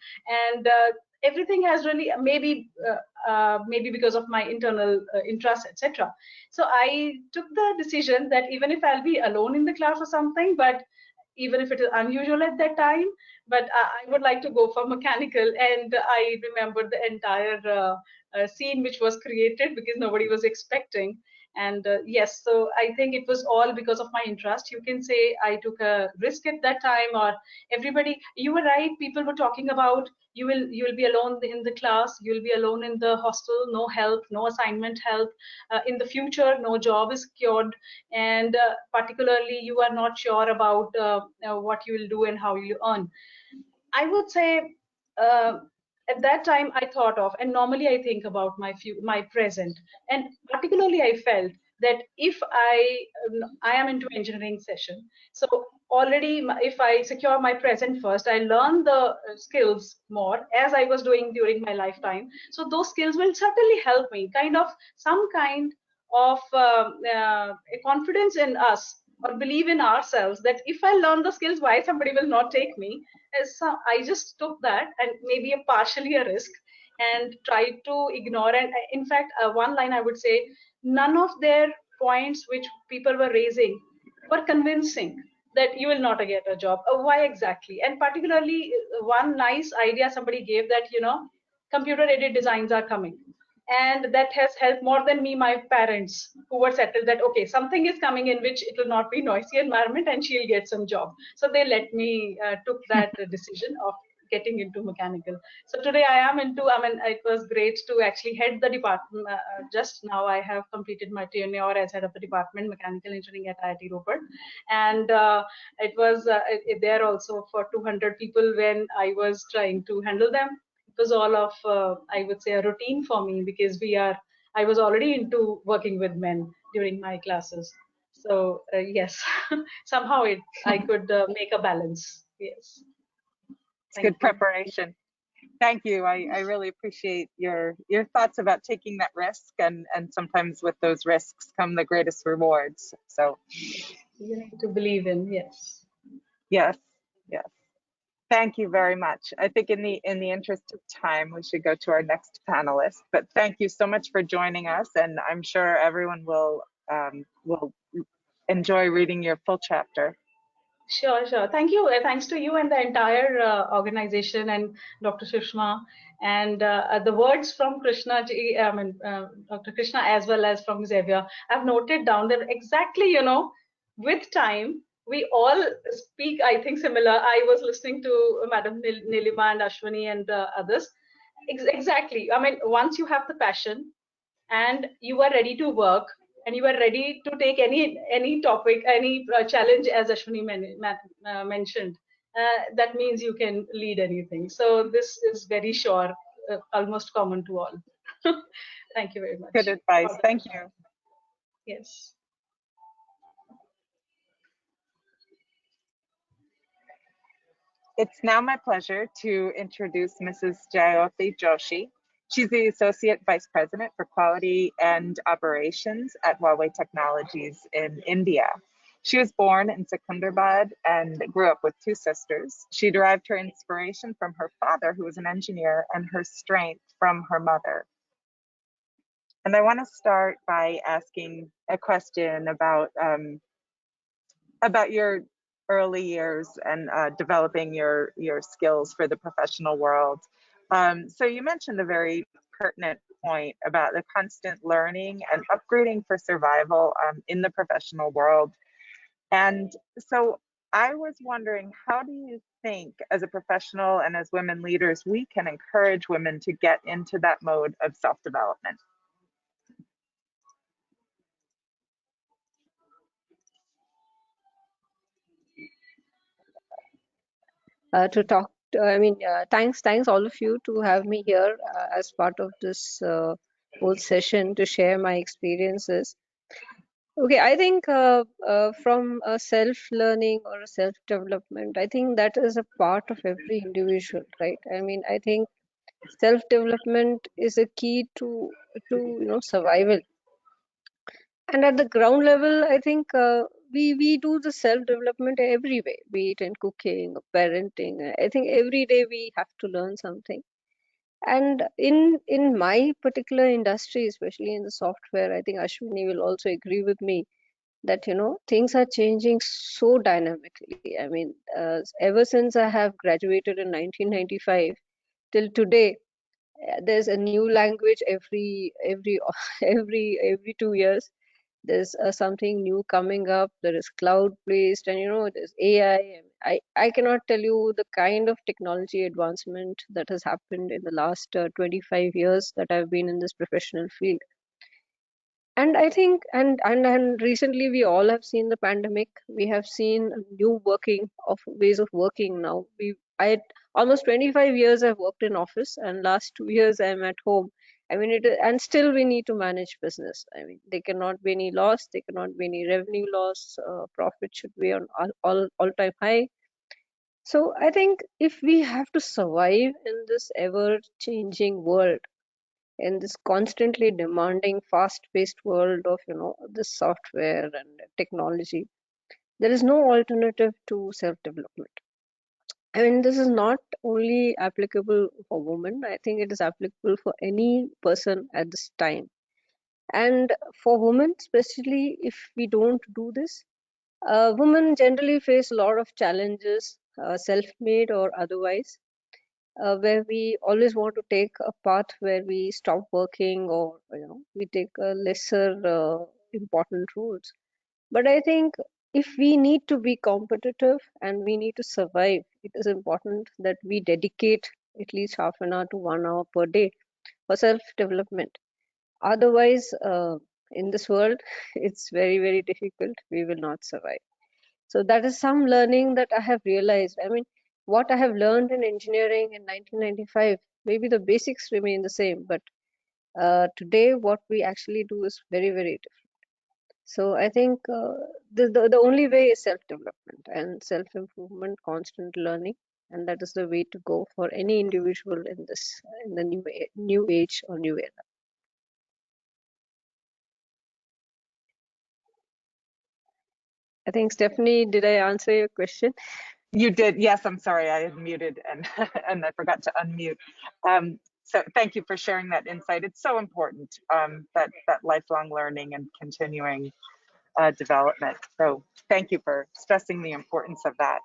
and everything has really, maybe because of my internal interests, etc. So I took the decision that even if I'll be alone in the class or something, but even if it is unusual at that time, but I would like to go for mechanical. And I remember the entire scene which was created because nobody was expecting. And yes, so I think it was all because of my interest. You can say I took a risk at that time, or everybody, you were right, people were talking about you will be alone in the class, you'll be alone in the hostel, no help, no assignment help, in the future no job is secured, and particularly you are not sure about what you will do and how you earn. I would say at that time I thought of, and normally I think about my present, and particularly I felt that if I am into engineering session, so already if I secure my present first, I learn the skills more as I was doing during my lifetime. So those skills will certainly help me, some kind of a confidence in us, or believe in ourselves, that if I learn the skills, why somebody will not take me. So I just took that, and maybe partially a risk, and tried to ignore. And in fact, one line I would say, none of their points which people were raising were convincing that you will not get a job. Why exactly? And particularly one nice idea somebody gave, that computer aided designs are coming, and that has helped more than me, my parents, who were settled that okay, something is coming in which it will not be noisy environment and she'll get some job. So they let me took that decision of getting into mechanical. So today I am into, it was great to actually head the department. Just now I have completed my tenure as head of the department, mechanical engineering at IIT Roper. And it was there also for 200 people when I was trying to handle them. It was all of, I would say, a routine for me, because I was already into working with men during my classes. So yes, somehow I could make a balance. Yes. It's good preparation. Thank you. I really appreciate your thoughts about taking that risk, and sometimes with those risks come the greatest rewards. So you have to believe in, yes. Yes. Thank you very much. I think in the interest of time, we should go to our next panelist. But thank you so much for joining us, and I'm sure everyone will enjoy reading your full chapter. Sure. Thank you. Thanks to you and the entire organization, and Dr. Sushma, and the words from Krishna, Dr. Krishna, as well as from Xavier. I've noted down that exactly, with time, we all speak, I think, similar. I was listening to Madam Neelima and Ashwini and others. Exactly. Once you have the passion and you are ready to work, and you are ready to take any topic, any challenge, as Ashwini mentioned, that means you can lead anything. So this is very sure, almost common to all. Thank you very much. Good advice. Thank you. Yes. It's now my pleasure to introduce Mrs. Jyothi Joshi. She's the Associate Vice President for Quality and Operations at Huawei Technologies in India. She was born in Secunderabad and grew up with two sisters. She derived her inspiration from her father, who was an engineer, and her strength from her mother. And I want to start by asking a question about your early years and developing your skills for the professional world. So you mentioned a very pertinent point about the constant learning and upgrading for survival in the professional world. And so I was wondering, how do you think as a professional and as women leaders, we can encourage women to get into that mode of self-development? To talk. Thanks all of you to have me here as part of this whole session to share my experiences. Okay, I think from a self-learning or a self-development, I think that is a part of every individual, right? I mean, I think self-development is a key to survival. And at the ground level, I think we do the self-development every way, be it in cooking or parenting. I think every day we have to learn something. And in my particular industry, especially in the software, I think Ashwini will also agree with me that things are changing so dynamically. I mean, ever since I have graduated in 1995 till today, there's a new language every 2 years. There's something new coming up. There is cloud based, and there's AI. I cannot tell you the kind of technology advancement that has happened in the last 25 years that I've been in this professional field. And I think, and recently we all have seen the pandemic. We have seen new ways of working now. I almost 25 years I've worked in office, and last 2 years I'm at home. I mean, and still we need to manage business. I mean, there cannot be any loss, there cannot be any revenue loss. Profit should be on all-time high. So I think if we have to survive in this ever-changing world, in this constantly demanding, fast-paced world of the software and technology, there is no alternative to self-development. I mean, this is not only applicable for women. I think it is applicable for any person at this time. And for women, especially if we don't do this, women generally face a lot of challenges, self-made or otherwise, where we always want to take a path where we stop working, or we take a lesser important roles. But I think if we need to be competitive and we need to survive, it is important that we dedicate at least half an hour to 1 hour per day for self-development. Otherwise, in this world, it's very, very difficult. We will not survive. So that is some learning that I have realized. I mean, what I have learned in engineering in 1995, maybe the basics remain the same, but today what we actually do is very, very different. So I think the only way is self-development and self-improvement, constant learning, and that is the way to go for any individual in the new age or new era. I think, Stephanie, did I answer your question? You did. Yes, I'm sorry. I had muted and and I forgot to unmute. So thank you for sharing that insight. It's so important, that lifelong learning and continuing development. So thank you for stressing the importance of that.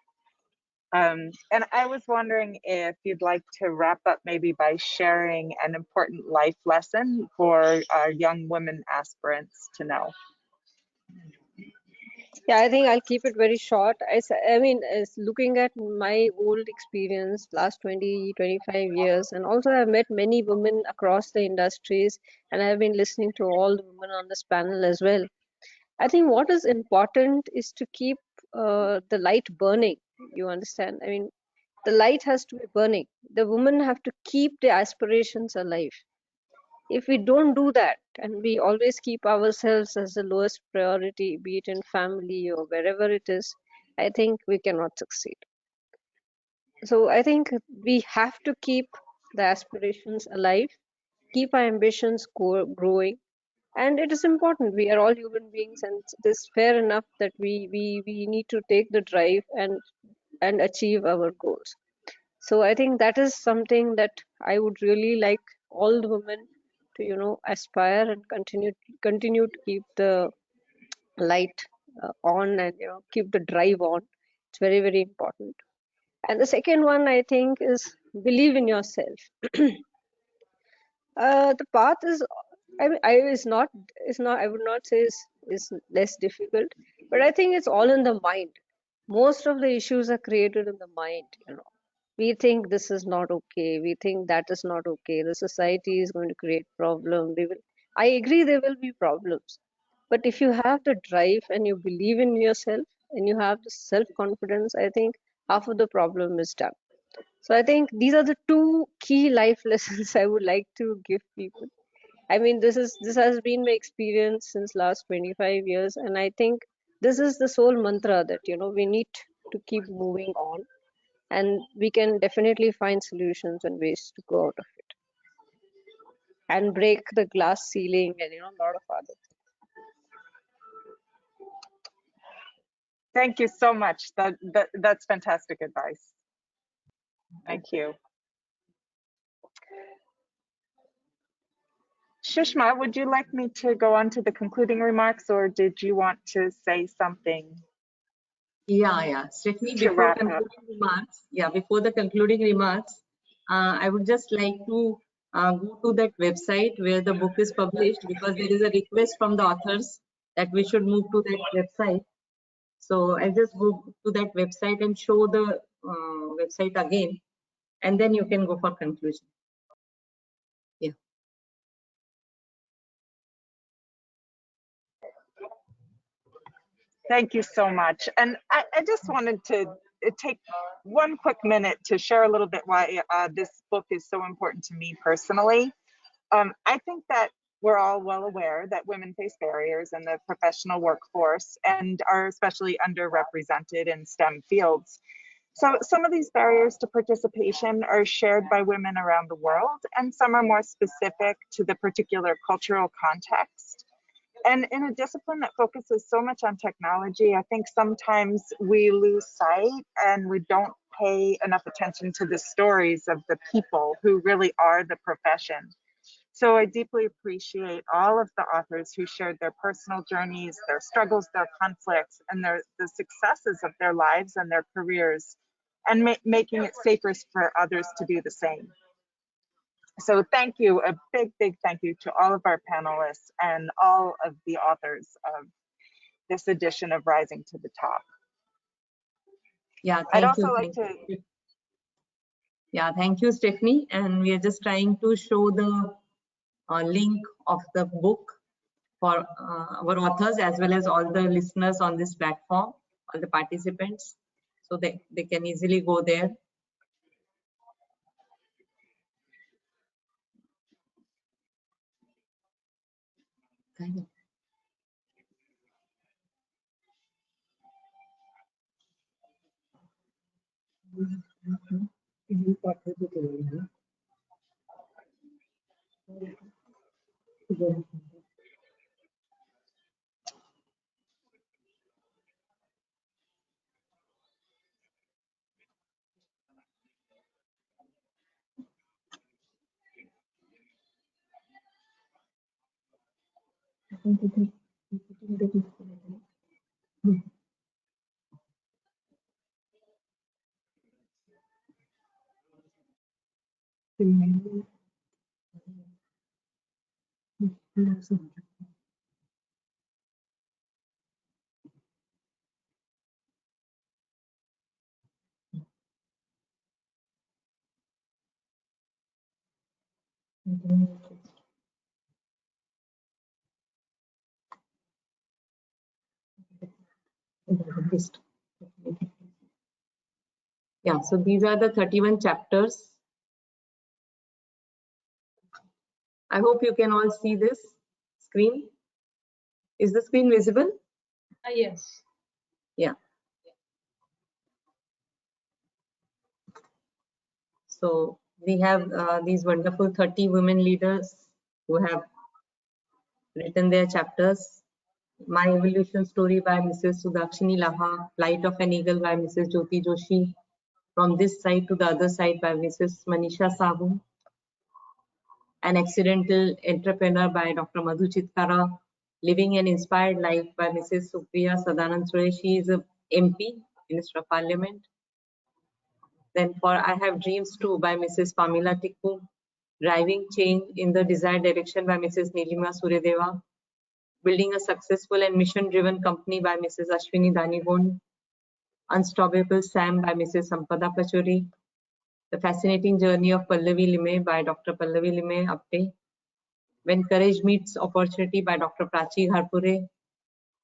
And I was wondering if you'd like to wrap up maybe by sharing an important life lesson for our young women aspirants to know. Yeah, I think I'll keep it very short. I mean, as looking at my old experience, last 20, 25 years, and also I've met many women across the industries, and I've been listening to all the women on this panel as well. I think what is important is to keep the light burning. You understand? I mean, the light has to be burning. The women have to keep their aspirations alive. If we don't do that, and we always keep ourselves as the lowest priority, be it in family or wherever it is, I think we cannot succeed. So I think we have to keep the aspirations alive, keep our ambitions growing, and it is important. We are all human beings, and it is fair enough that we need to take the drive and achieve our goals. So I think that is something that I would really like all the women to aspire and continue to keep the light on, and keep the drive on. It's very, very important. And the second one, I think, is believe in yourself. The path is, I would not say is less difficult, but I think it's all in the mind. Most of the issues are created in the mind. We think this is not okay, we think that is not okay, the society is going to create problem. I agree, there will be problems, but if you have the drive and you believe in yourself and you have the self-confidence, I think half of the problem is done. So I think these are the two key life lessons I would like to give people. I mean, this has been my experience since last 25 years, and I think this is the sole mantra that we need to keep moving on, and we can definitely find solutions and ways to go out of it and break the glass ceiling and a lot of other things. Thank you so much. That's fantastic advice. Thank you. Shushma, would you like me to go on to the concluding remarks, or did you want to say something? Yeah. Stephanie, To before wrap up. before the concluding remarks, I would just like to go to that website where the book is published, because there is a request from the authors that we should move to that website. So I'll just go to that website and show the website again, and then you can go for conclusion. Yeah. Thank you so much. And I just wanted to take one quick minute to share a little bit why this book is so important to me personally. I think that we're all well aware that women face barriers in the professional workforce and are especially underrepresented in STEM fields. So some of these barriers to participation are shared by women around the world, and some are more specific to the particular cultural context. And in a discipline that focuses so much on technology, I think sometimes we lose sight and we don't pay enough attention to the stories of the people who really are the profession. So I deeply appreciate all of the authors who shared their personal journeys, their struggles, their conflicts, and the successes of their lives and their careers, and making it safer for others to do the same. So thank you, a big, big thank you to all of our panelists and all of the authors of this edition of Rising to the Top. Yeah, I'd thank also you. like to. Yeah, thank you, Stephanie. And we are just trying to show the link of the book for our authors as well as all the listeners on this platform, all the participants, so they can easily go there. Yeah, so these are the 31 chapters. I hope you can all see this screen. Is the screen visible? Yes. Yeah. So we have these wonderful 30 women leaders who have written their chapters. My Evolution Story by Mrs. Sudakshini Laha, Flight of an Eagle by Mrs. Jyothi Joshi, From This Side to the Other Side by Mrs. Manisha Sahu, An Accidental Entrepreneur by Dr. Madhu Chitkara, Living an Inspired Life by Mrs. Supriya Sadanand Suresh. She is a MP, Minister of Parliament. Then for I Have Dreams Too by Mrs. Pamela Tikku, Driving Change in the Desired Direction by Mrs. Neelima Suryadeva, Building a Successful and Mission-Driven Company by Mrs. Ashvini Danigond, Unstoppable Sam by Mrs. Sampada Pachuri, The Fascinating Journey of Pallavi Lime by Dr. Pallavi Lime Apte, When Courage Meets Opportunity by Dr. Prachi Gharpure,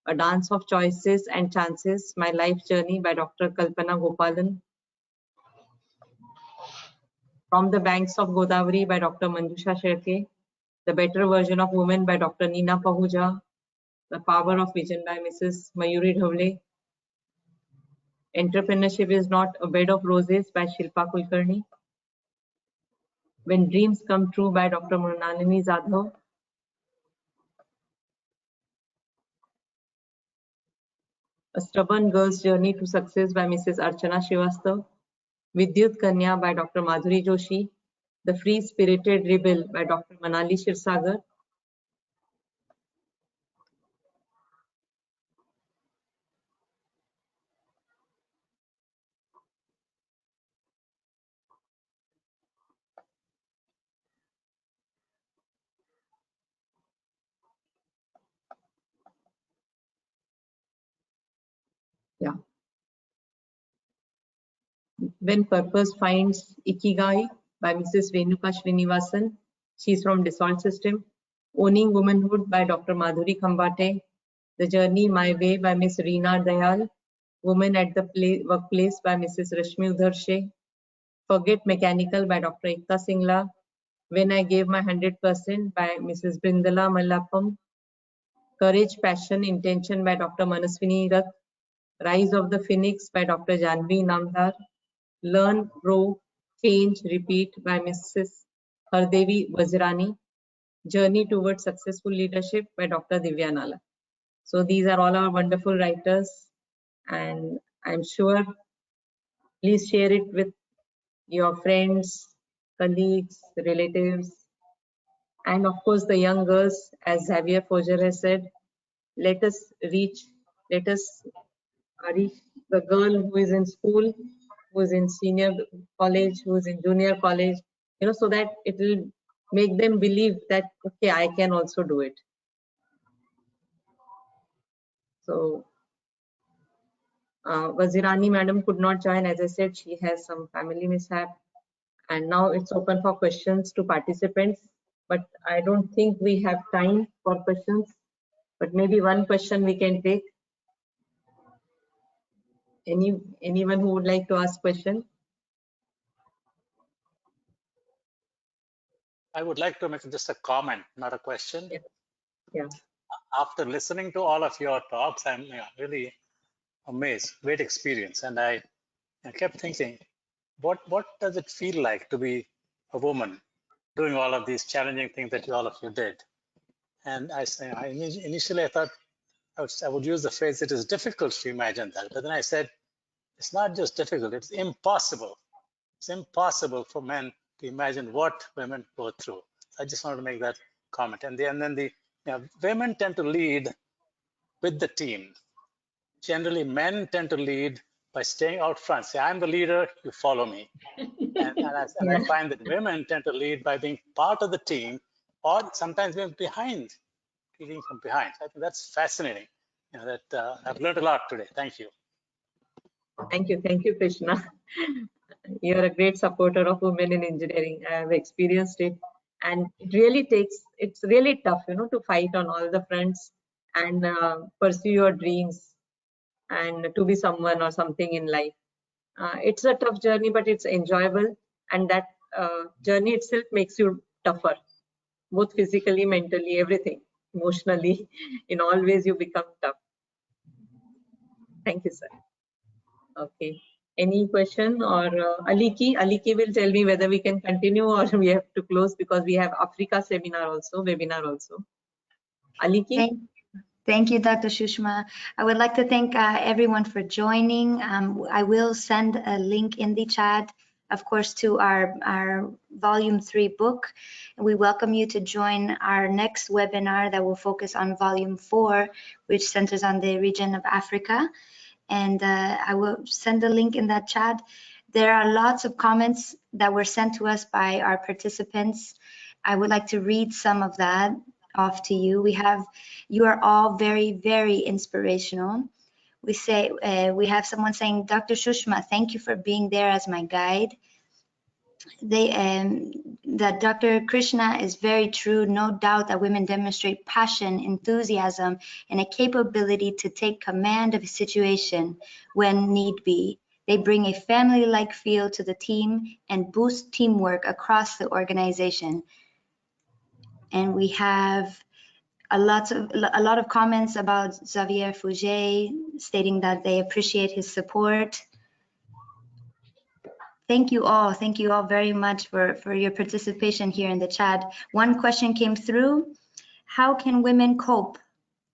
A Dance of Choices and Chances, My Life Journey by Dr. Kalpana Gopalan, From the Banks of Godavari by Dr. Manjusha Sherke, The Better Version of Women by Dr. Neena Pahuja, The Power of Vision by Mrs. Mayuri Dhavle, Entrepreneurship is Not a Bed of Roses by Shilpa Kulkarni, When Dreams Come True by Dr. Mrunal Jadhav, A Stubborn Girl's Journey to Success by Mrs. Archana Srivastav, Vidyut Kanya by Dr. Madhuri Joshi, The Free Spirited Rebel by Dr. Manali Shirsagar, When Purpose Finds Ikigai by Mrs. Renuka Srinivasan. She's from Dassault System. Owning Womanhood by Dr. Madhuri Khambate. The Journey My Way by Ms. Reena Dayal. Women at the Workplace by Mrs. Rashmi Udharshe. Forget Mechanical by Dr. Ekta Singla. When I Gave My 100% by Mrs. Brindala Mallappam. Courage, Passion, Intention by Dr. Manaswini Rath. Rise of the Phoenix by Dr. Janvi Namdar. Learn, Grow, Change, Repeat by Mrs. Hardevi Vazirani. Journey Towards Successful Leadership by Dr. Divya Nala. So these are all our wonderful writers, and I'm sure please share it with your friends, colleagues, relatives, and of course the young girls, as Xavier Foger has said, let us reach the girl who is in school, who is in senior college, who is in junior college, so that it will make them believe that, okay, I can also do it. So Vazirani madam could not join. As I said, she has some family mishap. And now it's open for questions to participants. But I don't think we have time for questions. But maybe one question we can take. Anyone who would like to ask question? I would like to make just a comment, not a question. Yeah. After listening to all of your talks, I'm really amazed. Great experience. And I kept thinking, what does it feel like to be a woman doing all of these challenging things that all of you did? And initially I thought I would use the phrase, it is difficult to imagine that. But then I said, it's not just difficult, it's impossible. It's impossible for men to imagine what women go through. I just wanted to make that comment. And then women tend to lead with the team. Generally, men tend to lead by staying out front. Say, I'm the leader, you follow me. And I find that women tend to lead by being part of the team, or sometimes being behind, leading from behind. I think that's fascinating. I've learned a lot today. Thank you. Thank you, Krishna. You're a great supporter of women in engineering. I have experienced it, and it's really tough, to fight on all the fronts and pursue your dreams and to be someone or something in life. It's a tough journey, but it's enjoyable, and that journey itself makes you tougher, both physically, mentally, everything, emotionally. In all ways, you become tough. Thank you, sir. Okay. Any question or Aliki? Aliki will tell me whether we can continue or we have to close because we have Africa seminar also, webinar also. Aliki? Thank you, Dr. Shushma. I would like to thank everyone for joining. I will send a link in the chat, of course, to our Volume 3 book. We welcome you to join our next webinar that will focus on Volume 4, which centers on the region of Africa. And I will send the link in that chat. There are lots of comments that were sent to us by our participants. I would like to read some of that off to you. You are all very, very inspirational. We have someone saying, Dr. Shushma, thank you for being there as my guide. That Dr. Krishna is very true. No doubt that women demonstrate passion, enthusiasm, and a capability to take command of a situation when need be. They bring a family-like feel to the team and boost teamwork across the organization. And we have a lot of comments about Xavier Fouget stating that they appreciate his support. Thank you all very much for your participation here in the chat. One question came through: how can women cope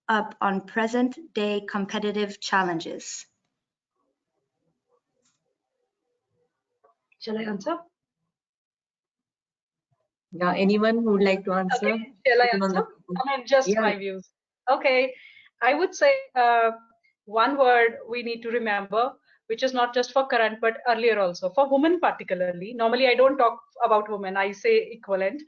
up on present day competitive challenges? Shall I answer? Yeah, anyone who would like to answer? Okay, shall I answer? I mean, just my views. Okay, I would say one word we need to remember, which is not just for current, but earlier also, for women particularly. Normally, I don't talk about women, I say equivalent.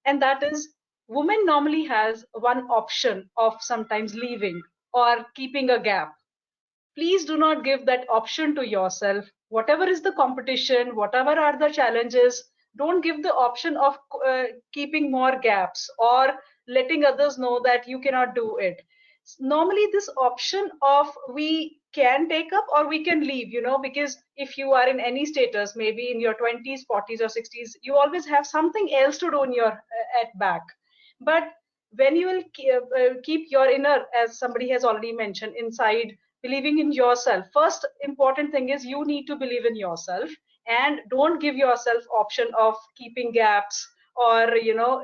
And that is, women normally has one option of sometimes leaving or keeping a gap. Please do not give that option to yourself. Whatever is the competition, whatever are the challenges, don't give the option of keeping more gaps or letting others know that you cannot do it. Normally this option of we can take up or we can leave, because if you are in any status, maybe in your 20s, 40s or 60s, you always have something else to do in your at back. But when you will keep your inner, as somebody has already mentioned, inside, believing in yourself, first important thing is you need to believe in yourself and don't give yourself option of keeping gaps or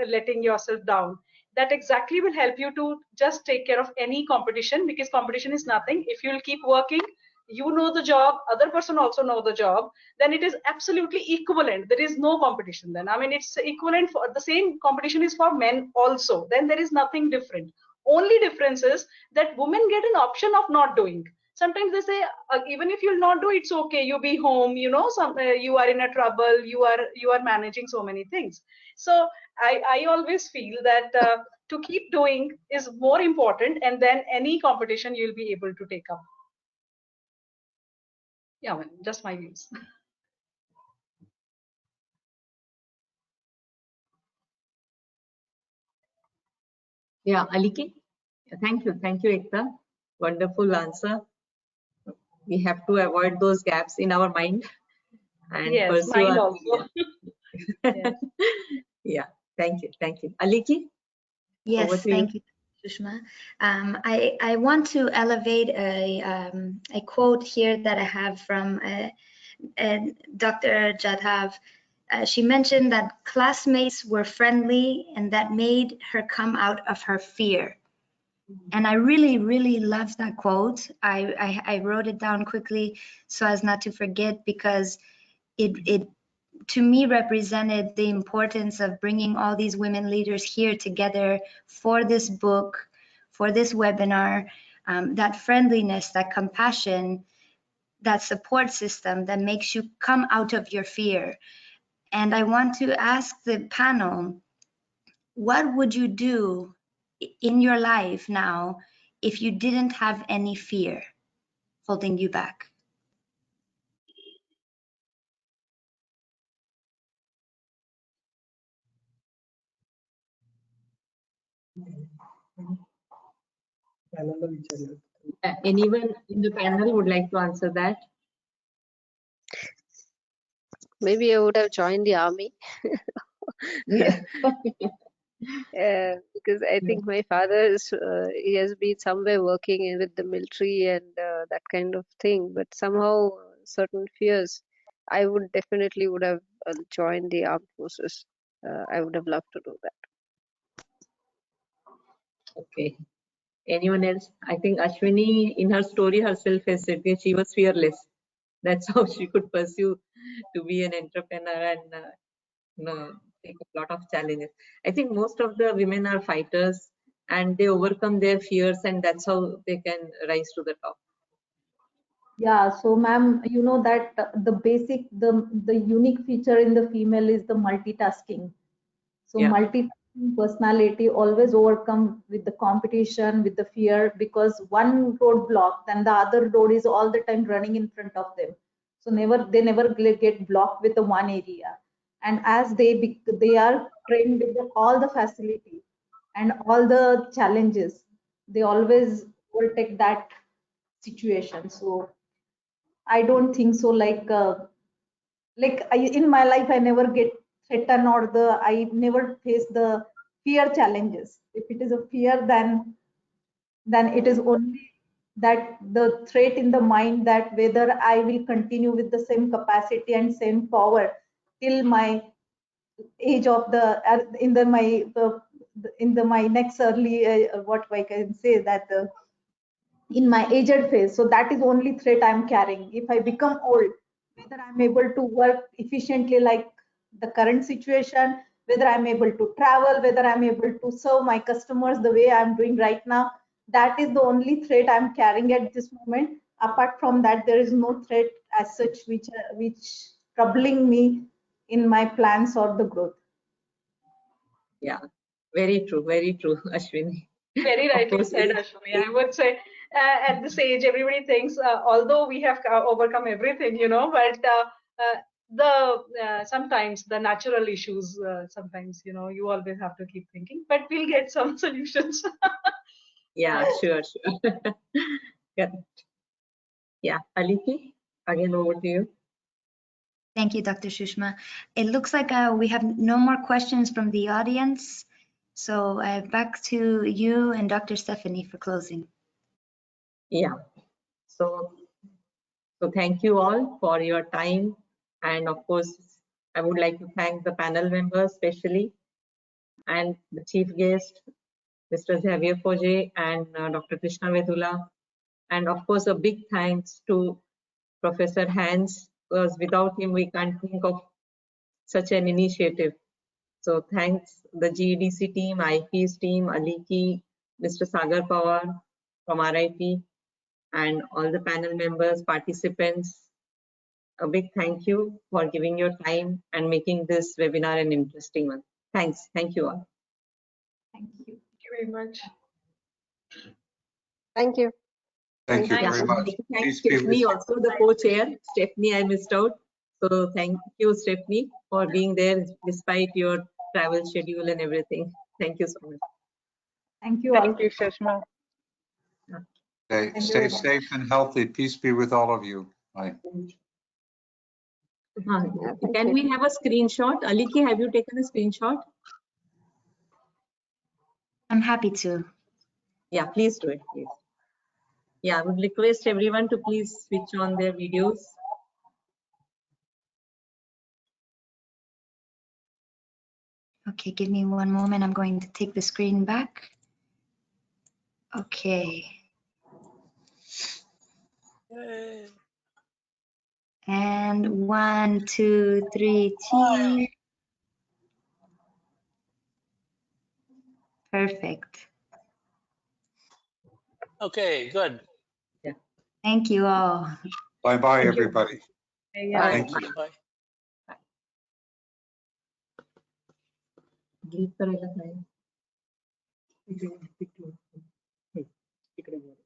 letting yourself down. That exactly will help you to just take care of any competition, because competition is nothing. If you'll keep working, you know the job, other person also know the job, then it is absolutely equivalent. There is no competition then. I mean, it's equivalent. For the same competition is for men also, then there is nothing different. Only difference is that women get an option of not doing. Sometimes they say, even if you'll not do, it's okay, you be home, you are in a trouble, you are managing so many things. So I always feel that to keep doing is more important, and then any competition you'll be able to take up. Yeah, just my views. Yeah, Aliki. Thank you, Ekta. Wonderful answer. We have to avoid those gaps in our mind and pursue mine our also. yes. Yeah, thank you. Aliki? Yes, thank you, Sushma. I want to elevate a quote here that I have from Dr. Jadhav. She mentioned that classmates were friendly and that made her come out of her fear. And I really, really love that quote. I wrote it down quickly so as not to forget, because it to me represented the importance of bringing all these women leaders here together for this book, for this webinar, that friendliness, that compassion, that support system that makes you come out of your fear. And I want to ask the panel, what would you do in your life now if you didn't have any fear holding you back? Anyone in the panel would like to answer that? Maybe I would have joined the army. Yeah. Because I think my father he has been somewhere working with the military and that kind of thing, but somehow certain fears, I would definitely would have joined the armed forces. I would have loved to do that. Okay. Anyone else? I think Ashwini, in her story herself, has said that she was fearless. That's how she could pursue to be an entrepreneur and take a lot of challenges. I think most of the women are fighters and they overcome their fears, and that's how they can rise to the top. Yeah, so ma'am, you know that the unique feature in the female is the multitasking. So Yeah. multitasking personality always overcome with the competition, with the fear, because one roadblock, then the other road is all the time running in front of them. So they never get blocked with the one area. And as they are trained with all the facility and all the challenges, they always overtake that situation. So I don't think so. In my life, I never get threatened or I never face the fear challenges. If it is a fear, then it is only that the threat in the mind that whether I will continue with the same capacity and same power till my age of the in the my next early what I can say that. In my aged phase. So that is only threat I'm carrying. If I become old, whether I'm able to work efficiently like the current situation, whether I'm able to travel, whether I'm able to serve my customers the way I'm doing right now, that is the only threat I'm carrying at this moment. Apart from that, there is no threat as such which troubling me in my plans or the growth. Yeah, very true, Ashwini. Very rightly said, Ashwini. I would say at this age, everybody thinks, although we have overcome everything, but sometimes the natural issues, sometimes, you always have to keep thinking, but we'll get some solutions. Yeah, sure. Yeah, Aliki, again over to you. Thank you, Dr. Shushma. It looks like we have no more questions from the audience. So back to you and Dr. Stephanie for closing. Yeah. So thank you all for your time. And of course, I would like to thank the panel members especially and the chief guest, Mr. Xavier Mishra and Dr. Krishna Vedula. And of course, a big thanks to Professor Hans, because without him, we can't think of such an initiative. So thanks the GEDC team, IFEES team, Aliki, Mr. Sagar Pawar from RIT, and all the panel members, participants. A big thank you for giving your time and making this webinar an interesting one. Thanks. Thank you all. Thank you. Thank you very much. Thank you. Thank you very much. Thank Stephanie, also the co-chair. Stephanie, I missed out. So thank you, Stephanie, for being there despite your travel schedule and everything. Thank you so much. Thank you all. Thank you, Shushma. Stay safe and healthy. Peace be with all of you. Bye. Can we have a screenshot? Aliki, have you taken a screenshot? I'm happy to. Yeah, please do it, please. Yeah, I would request everyone to please switch on their videos. Okay, give me one moment. I'm going to take the screen back. Okay. And 1, 2, 3, cheese. Perfect. Okay, good. Yeah. Thank you all. Bye-bye, everybody. Yeah. Thank you. Bye. Bye.